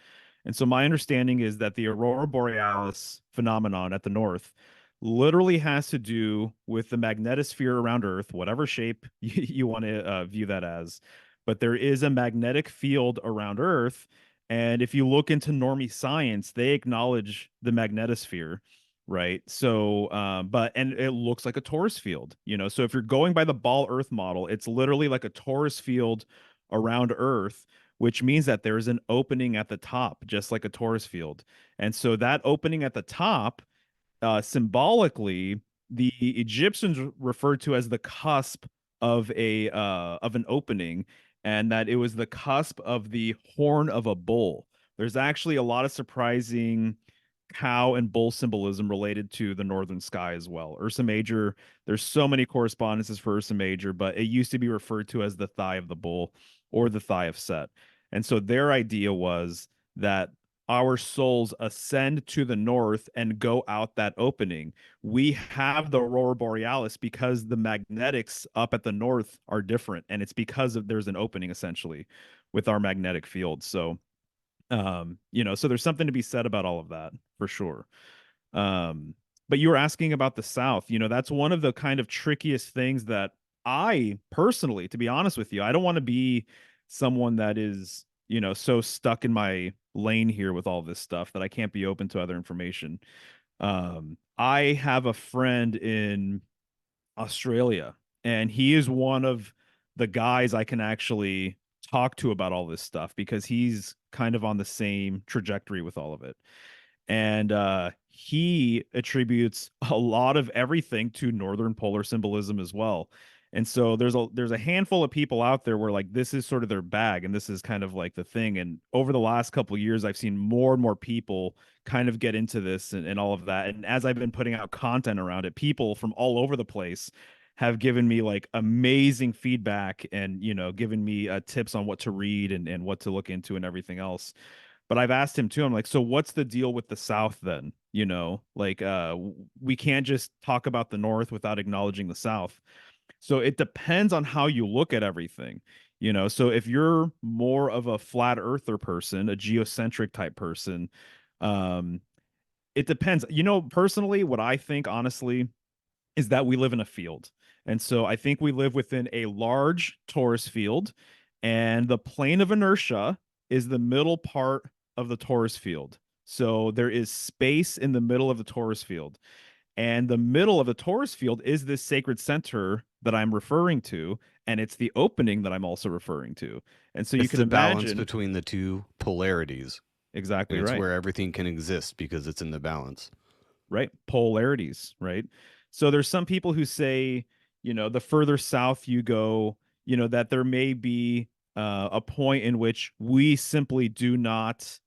And so my understanding is that the aurora borealis phenomenon at the north literally has to do with the magnetosphere around Earth, whatever shape you want to view that as. But there is a magnetic field around Earth. And if you look into normie science, they acknowledge the magnetosphere, right? So, and it looks like a torus field, So if you're going by the ball Earth model, it's literally like a torus field around Earth, which means that there is an opening at the top, just like a torus field. And so that opening at the top, symbolically, the Egyptians referred to as the cusp of an opening, and that it was the cusp of the horn of a bull. There's actually a lot of surprising cow and bull symbolism related to the northern sky as well. Ursa Major, there's so many correspondences for Ursa Major, but it used to be referred to as the thigh of the bull or the thigh of Set. And so their idea was that our souls ascend to the north and go out that opening. We have the aurora borealis because the magnetics up at the north are different, and it's because of there's an opening essentially with our magnetic field. So so there's something to be said about all of that for sure. But you were asking about the south. That's one of the kind of trickiest things that I personally, to be honest with you, I don't want to be someone that is so stuck in my lane here with all this stuff that I can't be open to other information. I have a friend in Australia, and he is one of the guys I can actually talk to about all this stuff because he's kind of on the same trajectory with all of it. And he attributes a lot of everything to northern polar symbolism as well. And so there's a handful of people out there where like this is sort of their bag and this is kind of like the thing. And over the last couple of years, I've seen more and more people kind of get into this and all of that. And as I've been putting out content around it, people from all over the place have given me like amazing feedback and given me tips on what to read and what to look into and everything else. But I've asked him too. I'm like, so what's the deal with the South then? Like we can't just talk about the North without acknowledging the South. So it depends on how you look at everything. So if you're more of a flat earther person, a geocentric type person, um, it depends. Personally, what I think honestly is that we live in a field. And so I think we live within a large torus field, and the plane of inertia is the middle part of the torus field. So there is space in the middle of the torus field. And the middle of the torus field is this sacred center that I'm referring to, and it's the opening that I'm also referring to. And so you It's can the balance imagine between the two polarities. exactly And it's right. where everything can exist because it's in the balance. Right? Polarities, right? So there's some people who say, the further south you go, that there may be a point in which we simply do not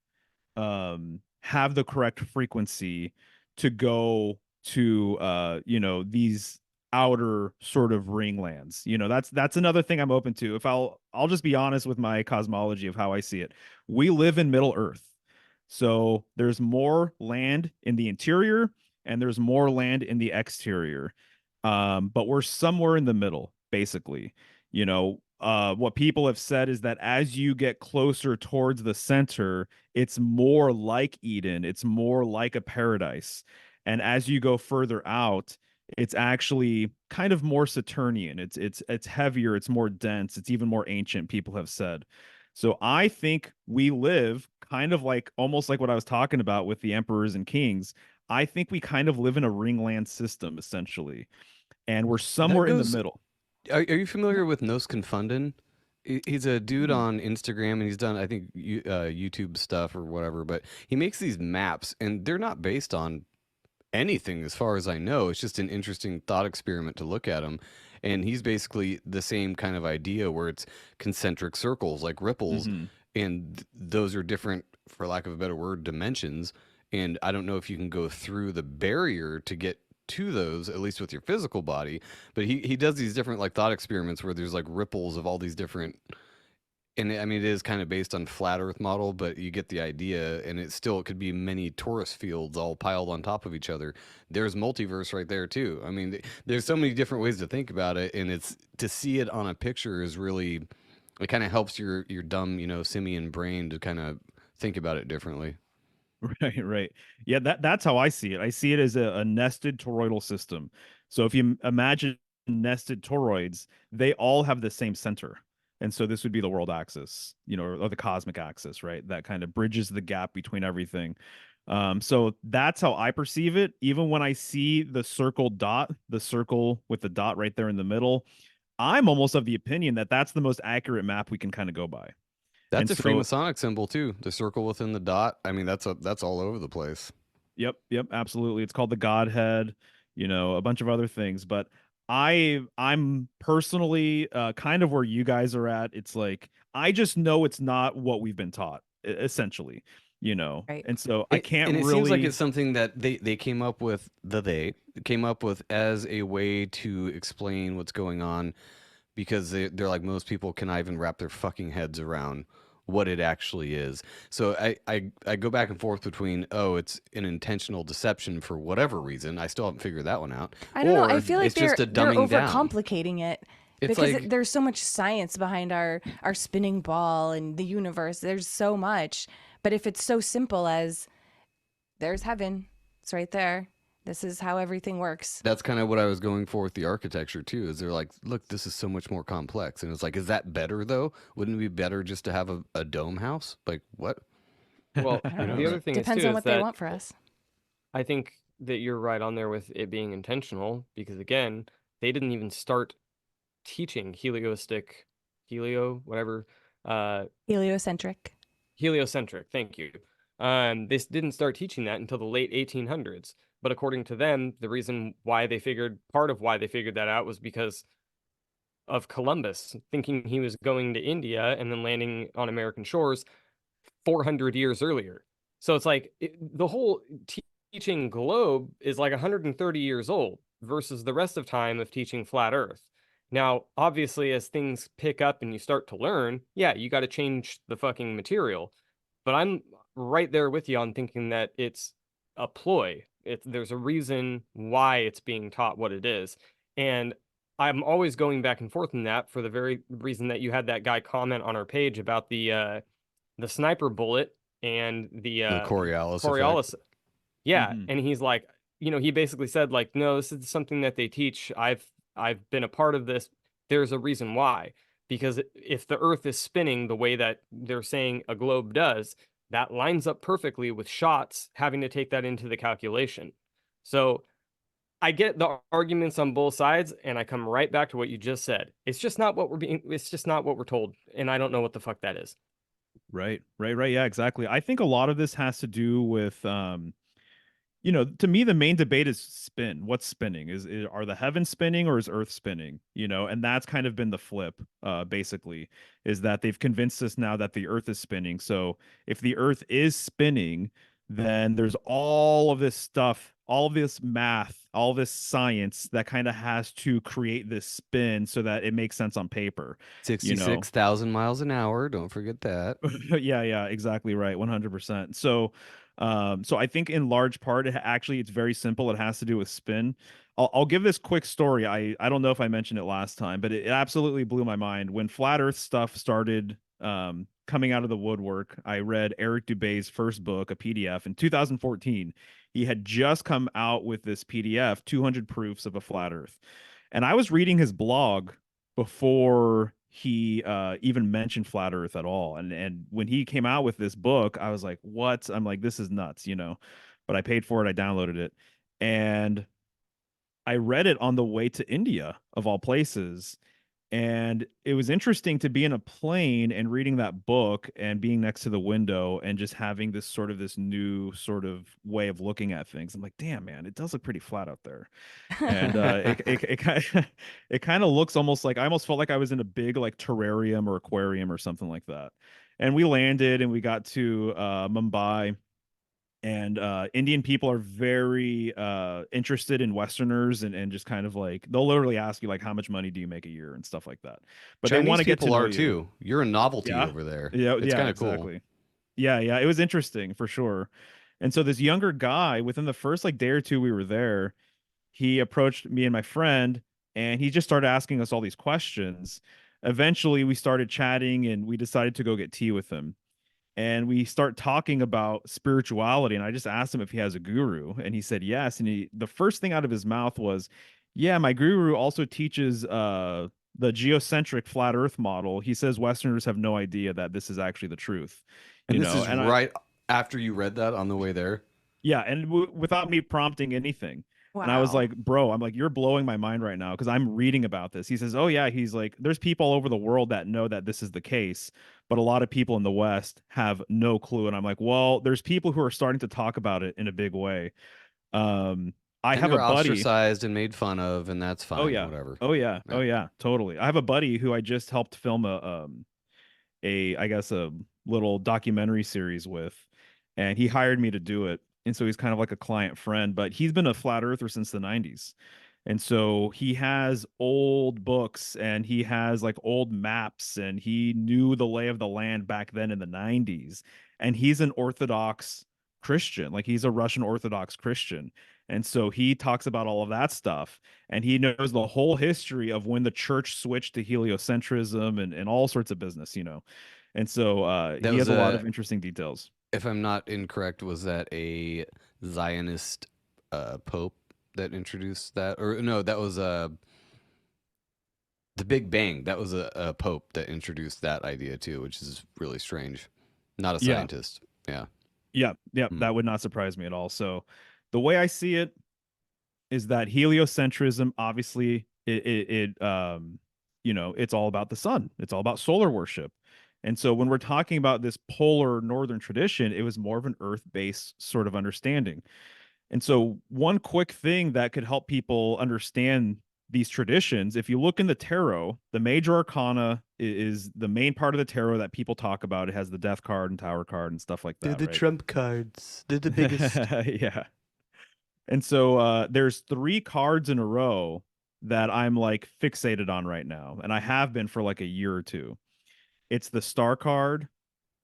have the correct frequency to go to these outer sort of ringlands. That's another thing I'm open to. If I'll just be honest with my cosmology of how I see it. We live in Middle Earth. So there's more land in the interior and there's more land in the exterior. But we're somewhere in the middle, basically. What people have said is that as you get closer towards the center, it's more like Eden, it's more like a paradise. And as you go further out, it's actually kind of more Saturnian. It's heavier, it's more dense, it's even more ancient, people have said. So I think we live kind of like almost like what I was talking about with the emperors and kings. I think we kind of live in a ringland system essentially, and we're That somewhere in the goes. middle. Are you familiar with Nos Confunden? He's a dude on Instagram, and he's done, I think, YouTube stuff or whatever. But he makes these maps, and they're not based on anything as far as I know. It's just an interesting thought experiment to look at them. And he's basically the same kind of idea where it's concentric circles, like ripples, Hmm. and those are different, for lack of a better word, dimensions. And I don't know if you can go through the barrier to get to those, at least with your physical body. But he does these different like thought experiments where there's like ripples of all these different, and I mean, it is kind of based on flat Earth model, but you get the idea, and it could be many torus fields all piled on top of each other. There's multiverse right there too. I mean, there's so many different ways to think about it, and it's to see it on a picture is really, it kind of helps your dumb, simian brain to kind of think about it differently. Right, right. Yeah, that's how I see it. I see it as a nested toroidal system. So if you imagine nested toroids, they all have the same center. And so this would be the world axis, or the cosmic axis, right? That kind of bridges the gap between everything. So that's how I perceive it. Even when I see the circle dot, the circle with the dot right there in the middle, I'm almost of the opinion that that's the most accurate map we can kind of go by. That's And a so, Freemasonic symbol too. The circle within the dot. I mean, that's all over the place. yep, absolutely. It's called the Godhead, a bunch of other things. But I'm personally kind of where you guys are at. It's like I just know it's not what we've been taught, essentially, Right. and so I can't And it really. seems like it's something that they came up with, they came up with as a way to explain what's going on, because they're like, most people cannot even wrap their fucking heads around what it actually is. So I go back and forth between, oh, it's an intentional deception for whatever reason. I still haven't figured that one out. I don't know. I Or feel like it's just a they're dumbing down. overcomplicating it It's because like, there's so much science behind our spinning ball and the universe. There's so much. But if it's so simple as there's heaven, it's right there. This is how everything works. that's kind of what I was going for with the architecture too. Is they're like, look, this is so much more complex, and it's like, is that better though? Wouldn't it be better just to have a dome house? Like what? Well, I don't know. the other thing is Depends too on is what they that want for us. I think that you're right on there with it being intentional because again, they didn't even start teaching whatever, uh, Heliocentric. heliocentric. Thank you. They didn't start teaching that until the late 1800s. But according to them, the reason why part of why they figured that out was because of Columbus thinking he was going to India and then landing on American shores 400 years earlier. So it's like the whole teaching globe is like 130 years old versus the rest of time of teaching flat earth. Now, obviously, as things pick up and you start to learn, yeah, you got to change the fucking material. But I'm right there with you on thinking that it's a ploy. There's a reason why it's being taught what it is. And I'm always going back and forth in that for the very reason that you had that guy comment on our page about the sniper bullet and the Coriolis Coriolis. Yeah, Mhm. and he's like, he basically said like, no, this is something that they teach. I've been a part of this. There's a reason why. Because if the Earth is spinning the way that they're saying a globe does, that lines up perfectly with shots having to take that into the calculation. So I get the arguments on both sides, and I come right back to what you just said. It's just not what we're told, and I don't know what the fuck that is. Right. Yeah, exactly. I think a lot of this has to do with to me the main debate is spin. What's spinning? Are the heavens spinning or is Earth spinning? And that's kind of been the flip, basically, is that they've convinced us now that the Earth is spinning. So if the Earth is spinning, then there's all of this stuff, all of this math, all this science that kind of has to create this spin so that it makes sense on paper. 66,000 miles an hour. Don't forget that. Yeah, exactly right, 100%. So I think in large part, it's very simple. It has to do with spin. I'll give this quick story. I don't know if I mentioned it last time, but it absolutely blew my mind when flat Earth stuff started coming out of the woodwork. I read Eric Dubé's first book, a PDF, in 2014. He had just come out with this PDF, 200 proofs of a flat Earth, and I was reading his blog before he even mentioned flat earth at all, and when he came out with this book, I was like, what? I'm like, this is nuts, but I paid for it, I downloaded it, and I read it on the way to India, of all places, And it was interesting to be in a plane and reading that book and being next to the window and just having this new sort of way of looking at things. I'm like, damn, man, it does look pretty flat out there. And it kind of, it kind of looks almost like, I almost felt like I was in a big like terrarium or aquarium or something like that. And we landed and we got to Mumbai, and Indian people are very interested in Westerners, and just kind of like they'll literally ask you like how much money do you make a year and stuff like that. But they Chinese want to get to people know are you. too. You're a novelty Yeah. over there. Yeah, It's yeah, kind of cool. exactly. Yeah, yeah, it was interesting for sure. And so this younger guy, within the first like day or two we were there, he approached me and my friend, and he just started asking us all these questions. Eventually, we started chatting, and we decided to go get tea with him, and we start talking about spirituality, and I just asked him if he has a guru, and he said yes. And the first thing out of his mouth was, yeah, my guru also teaches the geocentric flat earth model. He says Westerners have no idea that this is actually the truth, And you this know. is And right after you read that on the way there. yeah, and without me prompting anything. And I was Wow. like, bro, I'm like, you're blowing my mind right now because I'm reading about this. He says, oh, yeah. He's like, there's people all over the world that know that this is the case, but a lot of people in the West have no clue. And I'm like, well, there's people who are starting to talk about it in a big way. Um, I And have a you're buddy. ostracized and made fun of, and that's Oh, fine, yeah. whatever. Oh, yeah. Yeah. Oh, yeah. Totally. I have a buddy who I just helped film I guess a little documentary series with, and he hired me to do it. And so he's kind of like a client friend, but he's been a flat earther since the 90s. And so he has old books and he has like old maps, and he knew the lay of the land back then in the 90s. And he's an Orthodox Christian, like he's a Russian Orthodox Christian. And so he talks about all of that stuff, and he knows the whole history of when the church switched to heliocentrism and all sorts of business, you know. And so That he was has a lot of interesting details. if I'm not incorrect, was that a Zionist pope that introduced that? Or no, that was the Big Bang. That was a pope that introduced that idea too, which is really strange. Not a Yeah. scientist. Yeah. Yeah, yeah, Hmm. that would not surprise me at all. So the way I see it is that heliocentrism, obviously, you know, it's all about the sun. It's all about solar worship. And so when we're talking about this polar northern tradition, it was more of an earth-based sort of understanding. And so one quick thing that could help people understand these traditions, if you look in the tarot, the major arcana is the main part of the tarot that people talk about. It has the death card and tower card and stuff like that, right? trump cards. They're the biggest. Yeah. And so there's 3 cards in a row that I'm like fixated on right now, and I have been for like a year or two. It's the star card,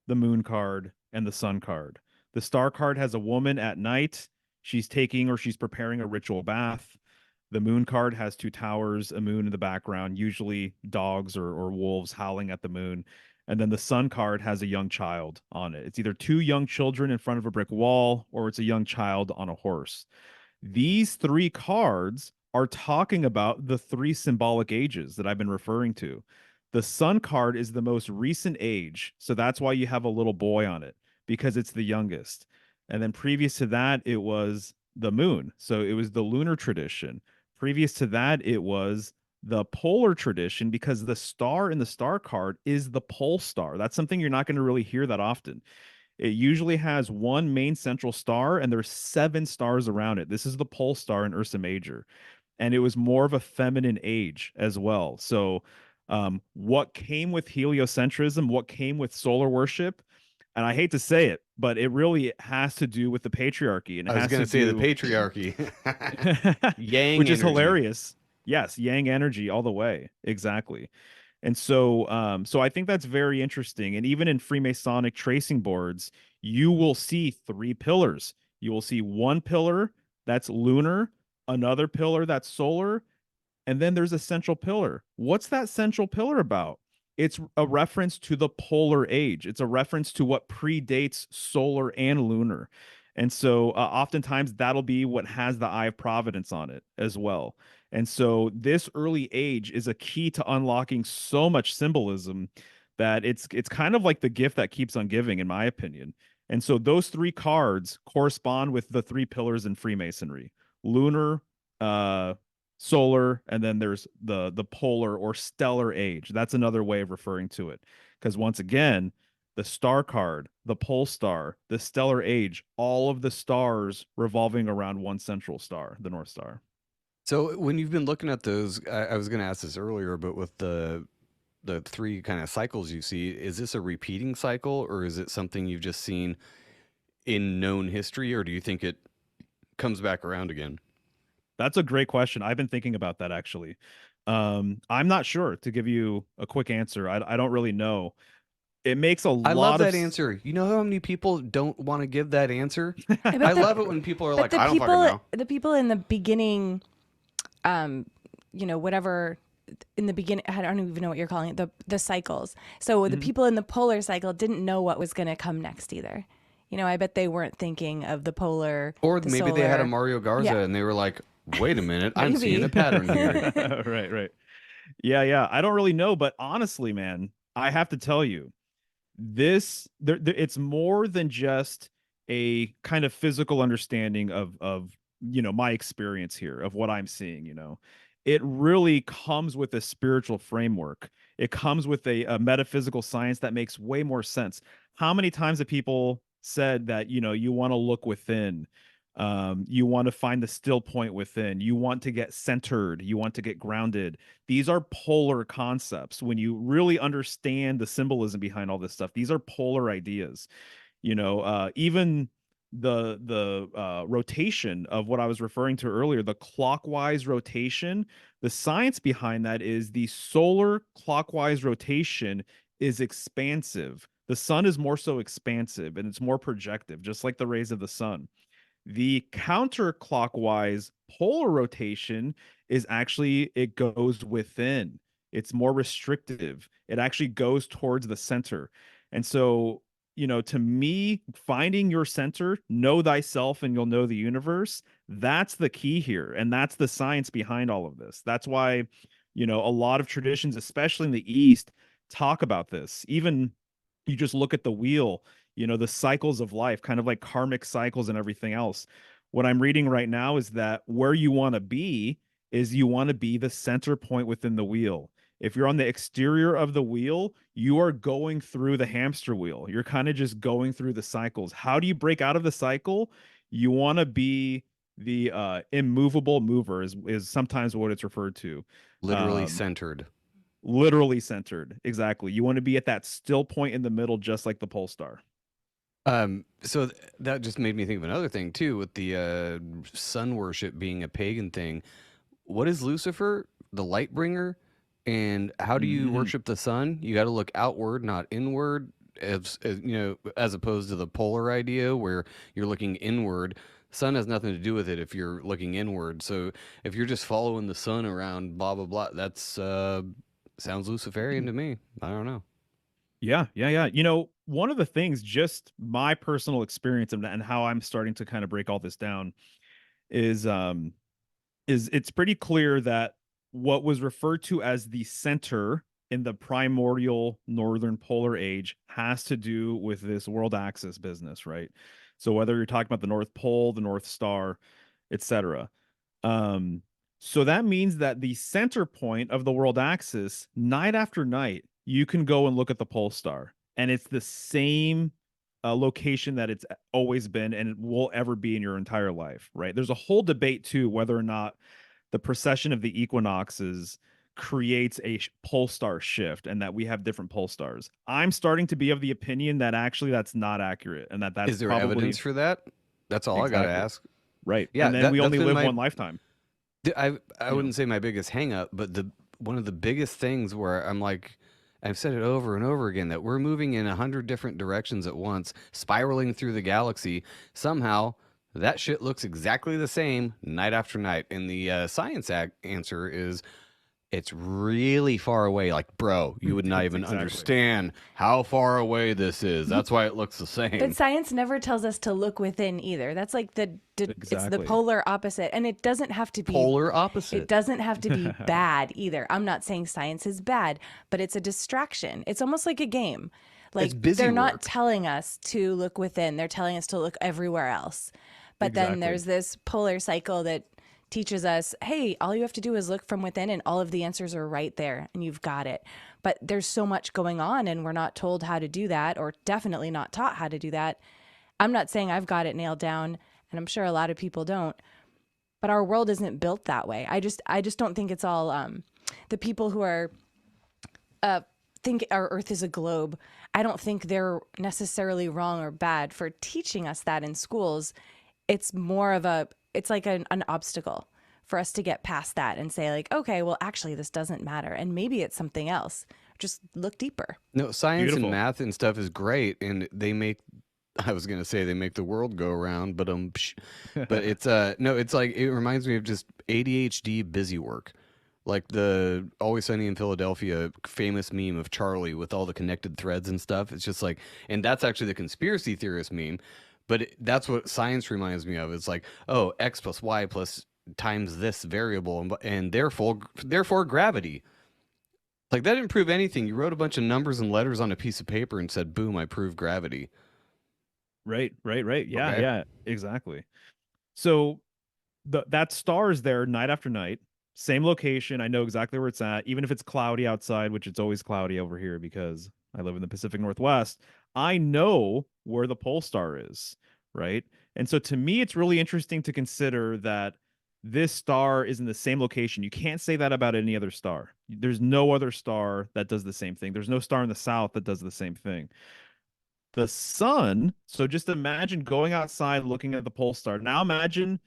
the moon card, and the sun card. The star card has a woman at night. She's taking or she's preparing a ritual bath. The moon card has 2 towers, a moon in the background, usually dogs or wolves howling at the moon. And then the sun card has a young child on it. It's either 2 young children in front of a brick wall, or it's a young child on a horse. These 3 cards are talking about the 3 symbolic ages that I've been referring to. The sun card is the most recent age, so that's why you have a little boy on it, because it's the youngest. And then previous to that, it was the moon, so it was the lunar tradition. Previous to that, it was the polar tradition, because the star in the star card is the pole star. That's something you're not going to really hear that often. It usually has one main central star, and there's 7 stars around it. This is the pole star in Ursa Major, and it was more of a feminine age as well. So, what came with heliocentrism, what came with solar worship, and I hate to say it, but it really has to do with the patriarchy, and it I was has going to to say the do, patriarchy. Yang which is energy. hilarious. Yes, yang energy all the way. Exactly. And so so I think that's very interesting. And even in Freemasonic tracing boards, you will see 3 pillars. You will see one pillar that's lunar, another pillar that's solar, and then there's a central pillar. What's that central pillar about? It's a reference to the polar age. It's a reference to what predates solar and lunar. And so oftentimes that'll be what has the Eye of Providence on it as well. And so this early age is a key to unlocking so much symbolism that it's kind of like the gift that keeps on giving, in my opinion. And so those 3 cards correspond with the 3 pillars in Freemasonry: lunar, solar, and then there's the polar or stellar age. That's another way of referring to it. Because once again, the star card, the pole star, the stellar age, all of the stars revolving around one central star, the North Star. So when you've been looking at those, I was going to ask this earlier, but with the three kind of cycles you see, is this a repeating cycle, or is it something you've just seen in known history, or do you think it comes back around again? That's a great question. I've been thinking about that actually. I'm not sure, to give you a quick answer. I don't really know. It makes a I lot love of that answer. You know how many people don't want to give that answer? But I love it when people are like, the I don't people, fucking know. the people in the beginning, whatever in the beginning, I don't even know what you're calling it, the cycles. So the people in the polar cycle didn't know what was going to come next either. I bet they weren't thinking of the polar Or the maybe they had a solar. Mario Garza Yeah. and they were like, wait a minute, I'm Maybe. seeing a pattern here. Right. Yeah. I don't really know, but honestly, man, I have to tell you, it's more than just a kind of physical understanding of my experience here, of what I'm seeing. It really comes with a spiritual framework. It comes with a metaphysical science that makes way more sense. How many times have people said that you want to look within, you want to find the still point within, you want to get centered, you want to get grounded? These are polar concepts. When you really understand the symbolism behind all this stuff, these are polar ideas. Even the rotation of what I was referring to earlier, the clockwise rotation, the science behind that is the solar clockwise rotation is expansive. The sun is more so expansive and it's more projective, just like the rays of the sun. The counterclockwise polar rotation is actually, it goes within. It's more restrictive. It actually goes towards the center. And so, to me, finding your center, know thyself and you'll know the universe, that's the key here. And that's the science behind all of this. That's why, a lot of traditions, especially in the East, talk about this. Even you just look at the wheel, the cycles of life, kind of like karmic cycles and everything else. What I'm reading right now is that where you want to be is you want to be the center point within the wheel. If you're on the exterior of the wheel, you are going through the hamster wheel. You're kind of just going through the cycles. How do you break out of the cycle? You want to be the immovable mover is sometimes what it's referred to. Literally Um, centered. Literally centered. Exactly. You want to be at that still point in the middle, just like the pole star. So that just made me think of another thing too, with the sun worship being a pagan thing. What is Lucifer, the light bringer? And how do you worship the sun? You got to look outward, not inward, as opposed to the polar idea where you're looking inward. Sun has nothing to do with it if you're looking inward. So if you're just following the sun around, blah blah blah, that's sounds Luciferian to me. I don't know. Yeah. One of the things, just my personal experience and how I'm starting to kind of break all this down is it's pretty clear that what was referred to as the center in the primordial northern polar age has to do with this world axis business, right? So whether you're talking about the North Pole, the North Star, etc. So that means that the center point of the world axis, night after night, you can go and look at the pole star, and it's the same location that it's always been and it will ever be in your entire life, right? There's a whole debate too whether or not the precession of the equinoxes creates a pole star shift and that we have different pole stars. I'm starting to be of the opinion that actually that's not accurate and that's Is there probably evidence for that? That's all I got to Exactly. ask. Right. Yeah, And then we that's only been live my- one lifetime. I wouldn't say my biggest hang up, but one of the biggest things where I'm like, I've said it over and over again, that we're moving in 100 different directions at once, spiraling through the galaxy. Somehow that shit looks exactly the same night after night. And the science answer is it's really far away. Like, bro, you would not even Exactly. understand how far away this is. That's why it looks the same. But science never tells us to look within either. That's like it's the Exactly. polar opposite, and it doesn't have to be Polar opposite. It doesn't have to be bad either. I'm not saying science is bad, but it's a distraction. It's almost like a game. Like busy they're not work. telling us to look within. They're telling us to look everywhere else. But then Exactly. there's this polar cycle that teaches us, hey, all you have to do is look from within and all of the answers are right there and you've got it. But there's so much going on and we're not told how to do that, or definitely not taught how to do that. I'm not saying I've got it nailed down, and I'm sure a lot of people don't, but our world isn't built that way. I just don't think it's all the people who are think our Earth is a globe. I don't think they're necessarily wrong or bad for teaching us that in schools. It's more of it's like an obstacle for us to get past that and say like, okay, well, actually, this doesn't matter. And maybe it's something else. Just look deeper. No, science Beautiful. and math and stuff is great. And they make the world go around, but but it's no, it's like, it reminds me of just ADHD busy work. Like the Always Sunny in Philadelphia famous meme of Charlie with all the connected threads and stuff. It's just like, and that's actually the conspiracy theorist meme, but that's what science reminds me of. It's like, oh, X plus Y plus times this variable, and therefore gravity. Like, that didn't prove anything. You wrote a bunch of numbers and letters on a piece of paper and said, boom, I proved gravity. Right. Yeah, Okay. yeah, exactly. So that star is there night after night, same location. I know exactly where it's at, even if it's cloudy outside, which it's always cloudy over here because I live in the Pacific Northwest. I know where the pole star is, right? And so to me, it's really interesting to consider that this star is in the same location. You can't say that about any other star. There's no other star that does the same thing. There's no star in the south that does the same thing. The sun, so just imagine going outside looking at the pole star. Now imagine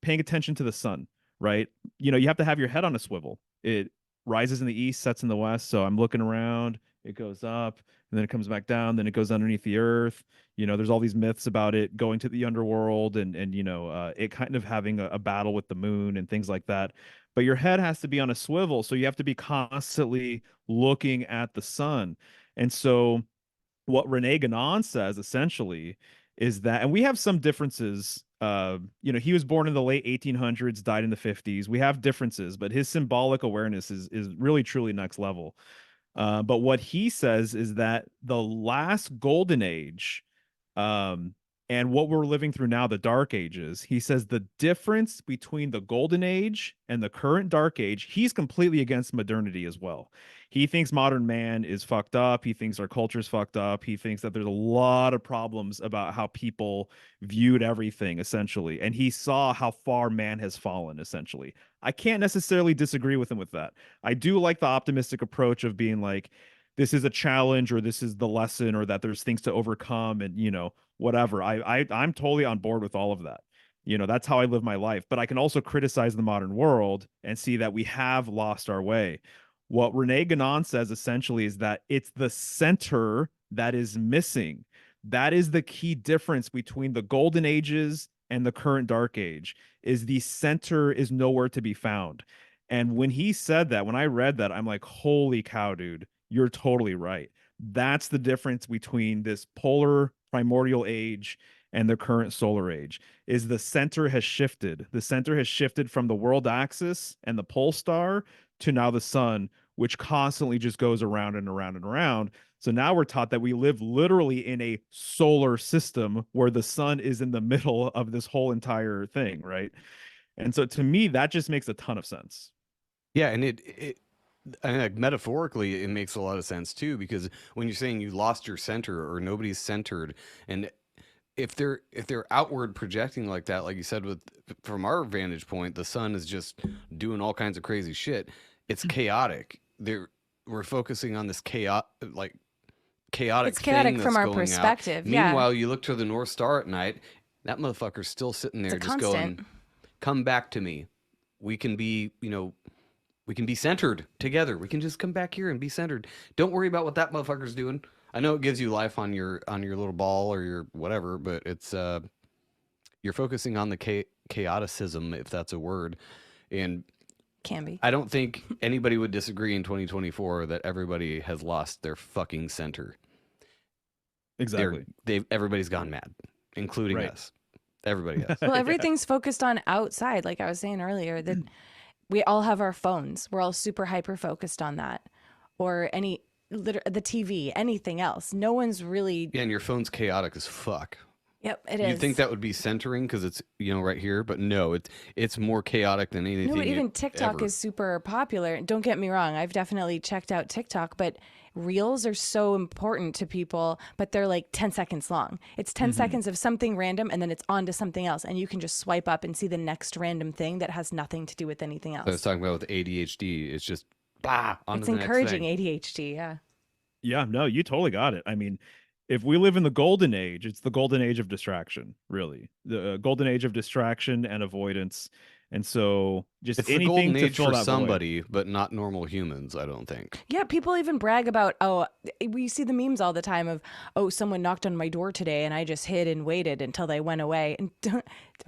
paying attention to the sun, right? You know, you have to have your head on a swivel. It rises in the east, sets in the west. So I'm looking around, it goes up, and then it comes back down, then it goes underneath the earth. You know, there's all these myths about it going to the underworld and it kind of having a battle with the moon and things like that. But your head has to be on a swivel, so you have to be constantly looking at the sun. And so what Rene Guénon says essentially is that, and we have some differences. He was born in the late 1800s, died in the 50s. We have differences, but his symbolic awareness is really truly next level. But what he says is that the last golden age, and what we're living through now, the dark ages, he says the difference between the golden age and the current dark age, he's completely against modernity as well. He thinks modern man is fucked up. He thinks our culture is fucked up. He thinks that there's a lot of problems about how people viewed everything, essentially. And he saw how far man has fallen, essentially. I can't necessarily disagree with him with that. I do like the optimistic approach of being like, this is a challenge, or this is the lesson, or that there's things to overcome, and whatever. I'm totally on board with all of that. That's how I live my life. But I can also criticize the modern world and see that we have lost our way. What Rene Guénon says essentially is that it's the center that is missing. That is the key difference between the golden ages and the current dark age, is the center is nowhere to be found. And when he said that, when I read that, I'm like, holy cow, dude, you're totally right. That's the difference between this polar primordial age and the current solar age, is the center has shifted. The center has shifted from the world axis and the pole star to now the sun, which constantly just goes around and around and around. So now we're taught that we live literally in a solar system where the sun is in the middle of this whole entire thing, right? And so to me, that just makes a ton of sense. Yeah, and I mean, like, metaphorically, it makes a lot of sense too, because when you're saying you lost your center or nobody's centered, and if they're outward projecting like that, like you said, from our vantage point, the sun is just doing all kinds of crazy shit. It's chaotic. We're focusing on this chaotic It's chaotic thing from that's our going perspective. out. Yeah. Meanwhile, you look to the North Star at night, that motherfucker's still sitting there, It's a just constant. going, "Come back to me. We can be, we can be centered together. We can just come back here and be centered. Don't worry about what that motherfucker's doing." I know it gives you life on your little ball or your whatever, but it's you're focusing on the chaoticism, if that's a word, and Can be. I don't think anybody would disagree in 2024 that everybody has lost their fucking center. Exactly. Everybody's gone mad, including Right. us. Everybody has. Well, everything's focused on outside, like I was saying earlier, that we all have our phones. We're all super hyper focused on that, or the TV, anything else. No one's really. Yeah, and your phone's chaotic as fuck. Yep, it You'd is. think that would be centering because it's, right here, but no, it's more chaotic than anything. No, but even TikTok ever. is super popular. Don't get me wrong, I've definitely checked out TikTok, but reels are so important to people, but they're like 10 seconds long. It's 10 seconds of something random and then it's on to something else. And you can just swipe up and see the next random thing that has nothing to do with anything else. I was talking about with ADHD. It's just blah on to It's the next encouraging thing. ADHD, yeah. Yeah, no, you totally got it. I mean, if we live in the golden age, it's the golden age of distraction, really. The golden age of distraction and avoidance. And so just It's the anything golden to age fill for that void. somebody, but not normal humans, I don't think. Yeah, people even brag about, we see the memes all the time of, someone knocked on my door today and I just hid and waited until they went away. And don't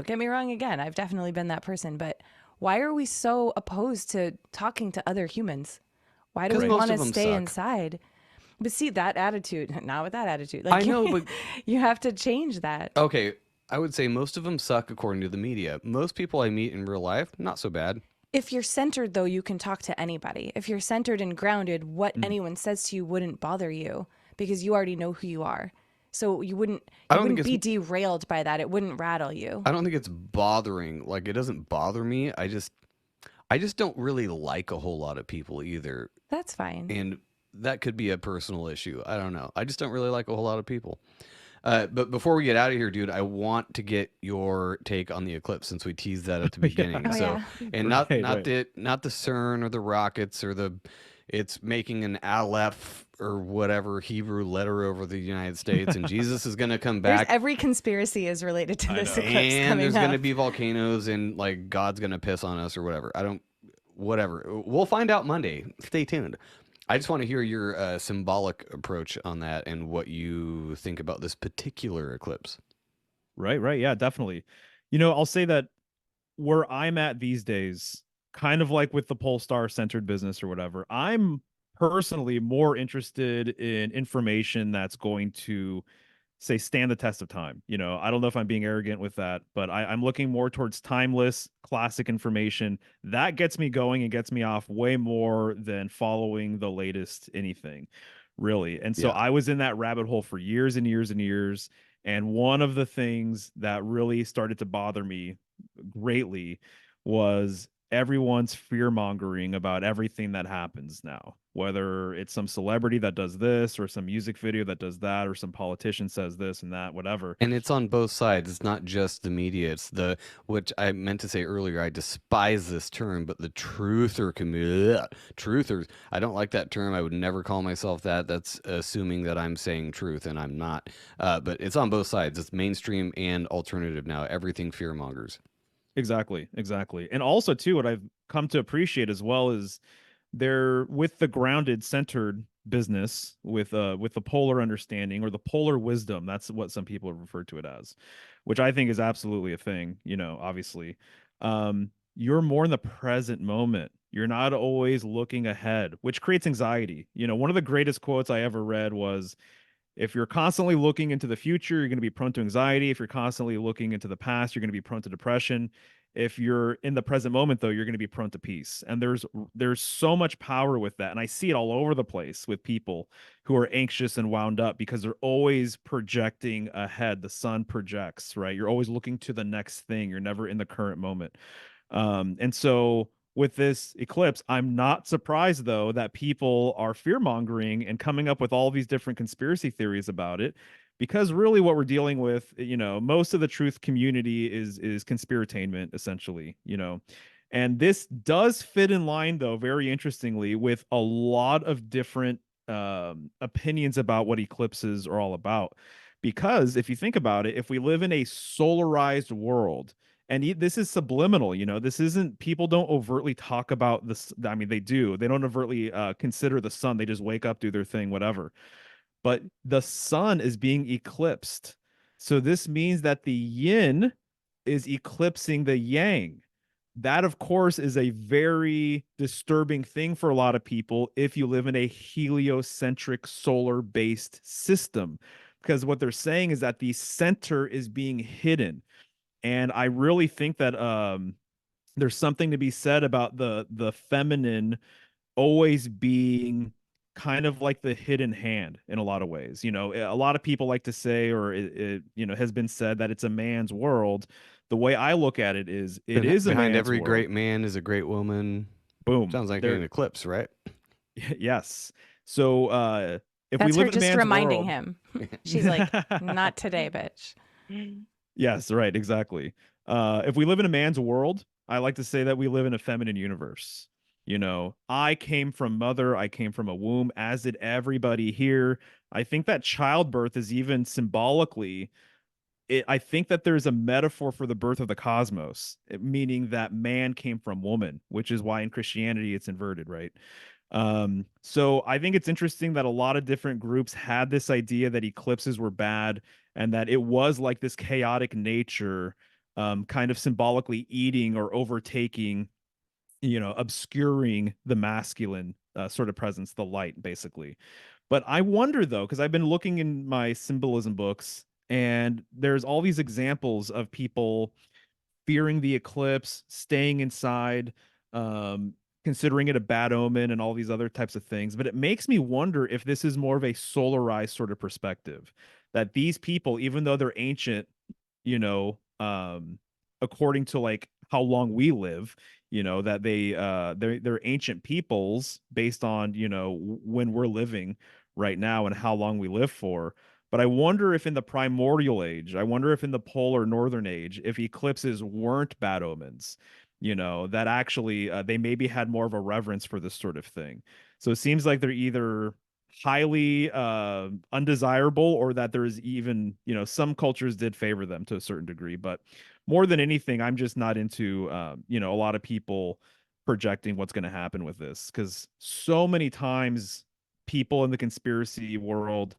get me wrong again, I've definitely been that person, but why are we so opposed to talking to other humans? Why do 'Cause we most want to of 'em stay suck. inside? But see, that attitude, not with that attitude. I know, but you have to change that. okay, I would say most of them suck according to the media. Most people I meet in real life, not so bad. If you're centered, though, you can talk to anybody. If you're centered and grounded, what anyone says to you wouldn't bother you because you already know who you are. So you wouldn't be derailed by that. It wouldn't rattle you. I don't think it's bothering. Like, it doesn't bother me. I just don't really like a whole lot of people either. That's fine. And that could be a personal issue. I don't know. I just don't really like a whole lot of people. But before we get out of here, dude, I want to get your take on the eclipse since we teased that at the beginning. Oh, So, yeah. and Right. not the CERN or the rockets or it's making an Aleph or whatever Hebrew letter over the United States, and Jesus is going to come back. Every conspiracy is related to this eclipse And coming there's up. going to be volcanoes and like God's going to piss on us or whatever. Whatever. We'll find out Monday. Stay tuned. I just want to hear your symbolic approach on that and what you think about this particular eclipse. Right. Yeah, definitely. I'll say that where I'm at these days, kind of like with the Polestar centered business or whatever, I'm personally more interested in information that's going to say stand the test of time. I don't know if I'm being arrogant with that, but I'm looking more towards timeless, classic information that gets me going and gets me off way more than following the latest anything, really. And so Yeah. I was in that rabbit hole for years and years and years. And one of the things that really started to bother me greatly was everyone's fear mongering about everything that happens now, whether it's some celebrity that does this or some music video that does that or some politician says this and that, whatever. And it's on both sides. It's not just the media. It's which I meant to say earlier, I despise this term, but the truthers. I don't like that term. I would never call myself that. That's assuming that I'm saying truth, and I'm not. But it's on both sides. It's mainstream and alternative now. Everything fear mongers. Exactly. And also too, what I've come to appreciate as well is they're with the grounded centered business with the polar understanding or the polar wisdom. That's what some people have referred to it as, which I think is absolutely a thing, obviously. You're more in the present moment. You're not always looking ahead, which creates anxiety. One of the greatest quotes I ever read was, if you're constantly looking into the future, you're going to be prone to anxiety. If you're constantly looking into the past, you're going to be prone to depression. If you're in the present moment, though, you're going to be prone to peace. And there's so much power with that. And I see it all over the place with people who are anxious and wound up because they're always projecting ahead. The sun projects, right? You're always looking to the next thing. You're never in the current moment. And so with this eclipse, I'm not surprised, though, that people are fear-mongering and coming up with all these different conspiracy theories about it, because really what we're dealing with, most of the truth community is conspiratainment, essentially, and this does fit in line, though, very interestingly, with a lot of different opinions about what eclipses are all about. Because if you think about it, if we live in a solarized world, and this is subliminal, this isn't, people don't overtly talk about this. I mean, they do. They don't overtly consider the sun. They just wake up, do their thing, whatever. But the sun is being eclipsed. So this means that the yin is eclipsing the yang. That, of course, is a very disturbing thing for a lot of people if you live in a heliocentric solar-based system, because what they're saying is that the center is being hidden. And I really think that there's something to be said about the feminine always being kind of like the hidden hand in a lot of ways. You know, a lot of people like to say, or it you know, has been said that it's a man's world. The way I look at it is, it is a Behind man's every world. great man is a great woman. Boom. Sounds like There- an eclipse, right? Yes. So if we That's live her in a just man's reminding world, him. She's like, not today, bitch. Yes, right, exactly. If we live in a man's world, I like to say that we live in a feminine universe. You know, I came from mother, I came from a womb, as did everybody here. I think that childbirth is even symbolically, I think that there's a metaphor for the birth of the cosmos, meaning that man came from woman, which is why in Christianity it's inverted, right? So I think it's interesting that a lot of different groups had this idea that eclipses were bad and that it was like this chaotic nature, kind of symbolically eating or overtaking, you know, obscuring the masculine sort of presence, the light, basically. But I wonder though, because I've been looking in my symbolism books, and there's all these examples of people fearing the eclipse, staying inside, considering it a bad omen, and all these other types of things. But it makes me wonder if this is more of a solarized sort of perspective, that these people, even though they're ancient, you know, according to like how long we live, you know, that they're ancient peoples based on, you know, when we're living right now and how long we live for. But I wonder if in the primordial age, I wonder if in the polar northern age, if eclipses weren't bad omens, you know, that actually they maybe had more of a reverence for this sort of thing. So it seems like they're either highly undesirable, or that there's even, you know, some cultures did favor them to a certain degree. But more than anything, I'm just not into, you know, a lot of people projecting what's going to happen with this, because so many times people in the conspiracy world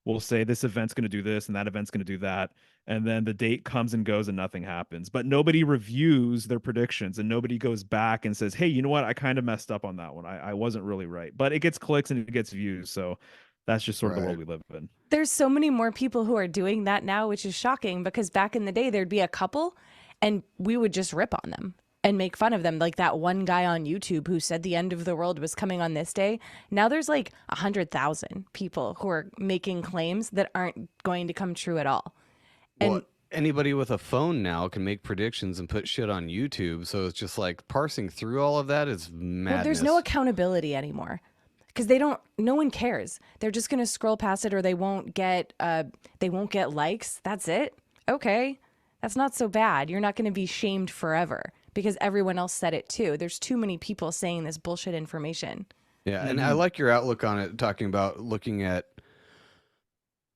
will say this event's going to do this and that event's going to do that, and then the date comes and goes and nothing happens. But nobody reviews their predictions, and nobody goes back and says, hey, you know what, I kind of messed up on that one, I wasn't really right. But it gets clicks and it gets views, so that's just sort of the world we live in. There's so many more people who are doing that now, which is shocking, because back in the day there'd be a couple and we would just rip on them and make fun of them, like that one guy on YouTube who said the end of the world was coming on this day. Now there's like 100,000 people who are making claims that aren't going to come true at all. And Well, anybody with a phone now can make predictions and put shit on YouTube. So it's just like parsing through all of that is madness. well, there's no accountability anymore, because no one cares. They're just going to scroll past it, or they won't get likes. That's it. Okay. That's not so bad. You're not going to be shamed forever because everyone else said it too. There's too many people saying this bullshit information. Yeah, and I like your outlook on it, talking about looking at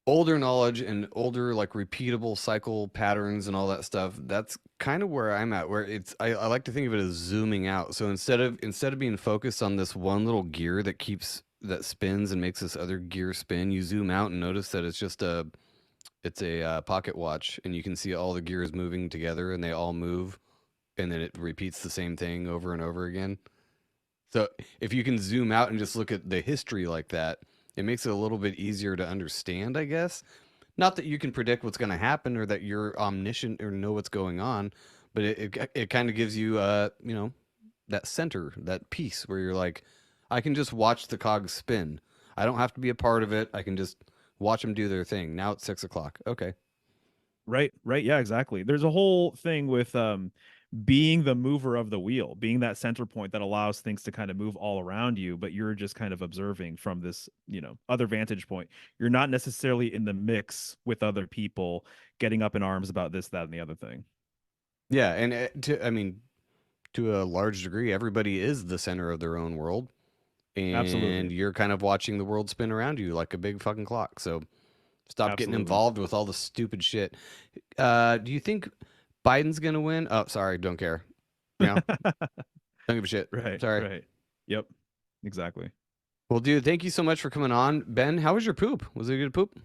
older knowledge and older, like, repeatable cycle patterns and all that stuff. That's kind of where I'm at, where it's I like to think of it as zooming out. So instead of being focused on this one little gear that spins and makes this other gear spin, you zoom out and notice that it's a pocket watch, and you can see all the gears moving together, and they all move, and then it repeats the same thing over and over again. So if you can zoom out and just look at the history like that, it makes it a little bit easier to understand, I guess. Not that you can predict what's going to happen or that you're omniscient or know what's going on, but it kind of gives you, you know, that center, that piece where you're like, I can just watch the cogs spin. I don't have to be a part of it. I can just watch them do their thing. Now it's 6 o'clock. Okay. Right. Yeah, exactly. There's a whole thing with being the mover of the wheel, being that center point that allows things to kind of move all around you, but you're just kind of observing from this, you know, other vantage point. You're not necessarily in the mix with other people getting up in arms about this, that, and the other thing. Yeah, and to a large degree, everybody is the center of their own world. And Absolutely. you're kind of watching the world spin around you like a big fucking clock. So stop getting Absolutely. involved with all the stupid shit. Do you think Biden's going to win? Oh, sorry. Don't care. No, don't give a shit. Right. Sorry. Right. Yep. Exactly. Well, dude, thank you so much for coming on. Ben, how was your poop? Was it a good poop?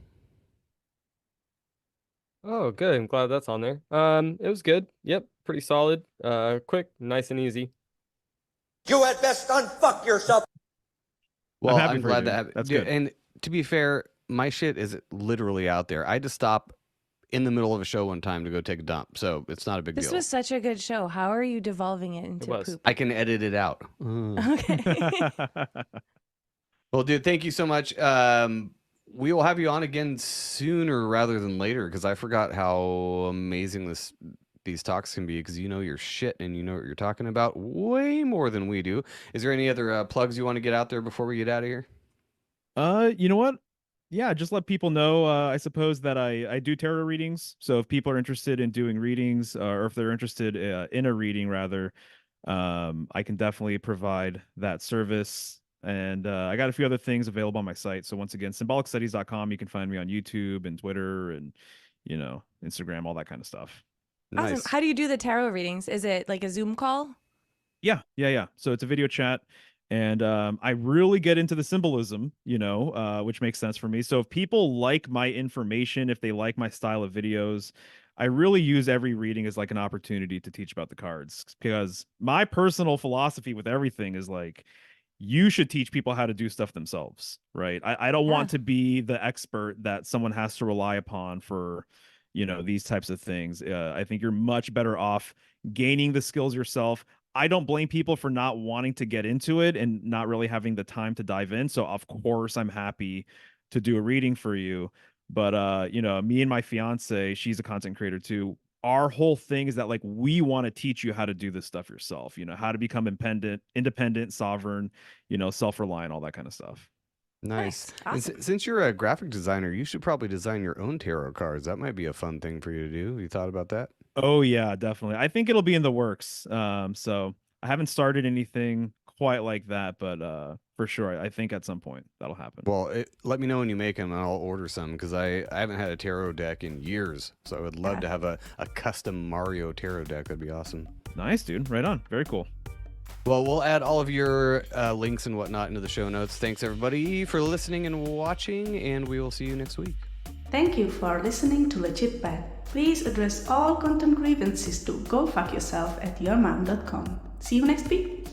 Oh, good. I'm glad that's on there. It was good. Yep, pretty solid. Quick, nice and easy. You had best unfuck yourself. Well, happy I'm for you, glad dude. that. That's dude, good. And to be fair, my shit is literally out there. I had to stop in the middle of a show one time to go take a dump, so it's not a big This deal. was such a good show. How are you devolving it into was. poop? I can edit it out. Okay. Well, dude, thank you so much. We will have you on again sooner rather than later because I forgot how amazing these talks can be because you know your shit and you know what you're talking about way more than we do. Is there any other plugs you want to get out there before we get out of here? You know what? Yeah, just let people know. I suppose that I do tarot readings. So if people are interested in doing readings, or if they're interested in a reading, rather, I can definitely provide that service. And I got a few other things available on my site. So once again, symbolicstudies.com. You can find me on YouTube and Twitter and, Instagram, all that kind of stuff. Awesome. Nice. How do you do the tarot readings? Is it like a Zoom call? Yeah. So it's a video chat, and I really get into the symbolism, which makes sense for me. So if people like my information, if they like my style of videos, I really use every reading as like an opportunity to teach about the cards, because my personal philosophy with everything is like, you should teach people how to do stuff themselves, right? I don't want to be the expert that someone has to rely upon for, these types of things. I think you're much better off gaining the skills yourself. I don't blame people for not wanting to get into it and not really having the time to dive in. So of course I'm happy to do a reading for you. But me and my fiance, she's a content creator too. Our whole thing is that like we want to teach you how to do this stuff yourself, how to become independent, sovereign, self-reliant, all that kind of stuff. Nice. And Awesome. since you're a graphic designer, you should probably design your own tarot cards. That might be a fun thing for you to do. You thought about that? Oh yeah, definitely. I think it'll be in the works. So I haven't started anything quite like that, but for sure, I think at some point that'll happen. Well, let me know when you make them and I'll order some because I haven't had a tarot deck in years. So I would love to have a custom Mario tarot deck. That'd be awesome. Nice, dude. Right on. Very cool. Well, we'll add all of your links and whatnot into the show notes. Thanks, everybody, for listening and watching, and we will see you next week. Thank you for listening to Legit Bad. Please address all content grievances to gofuckyourself@yourmom.com. See you next week.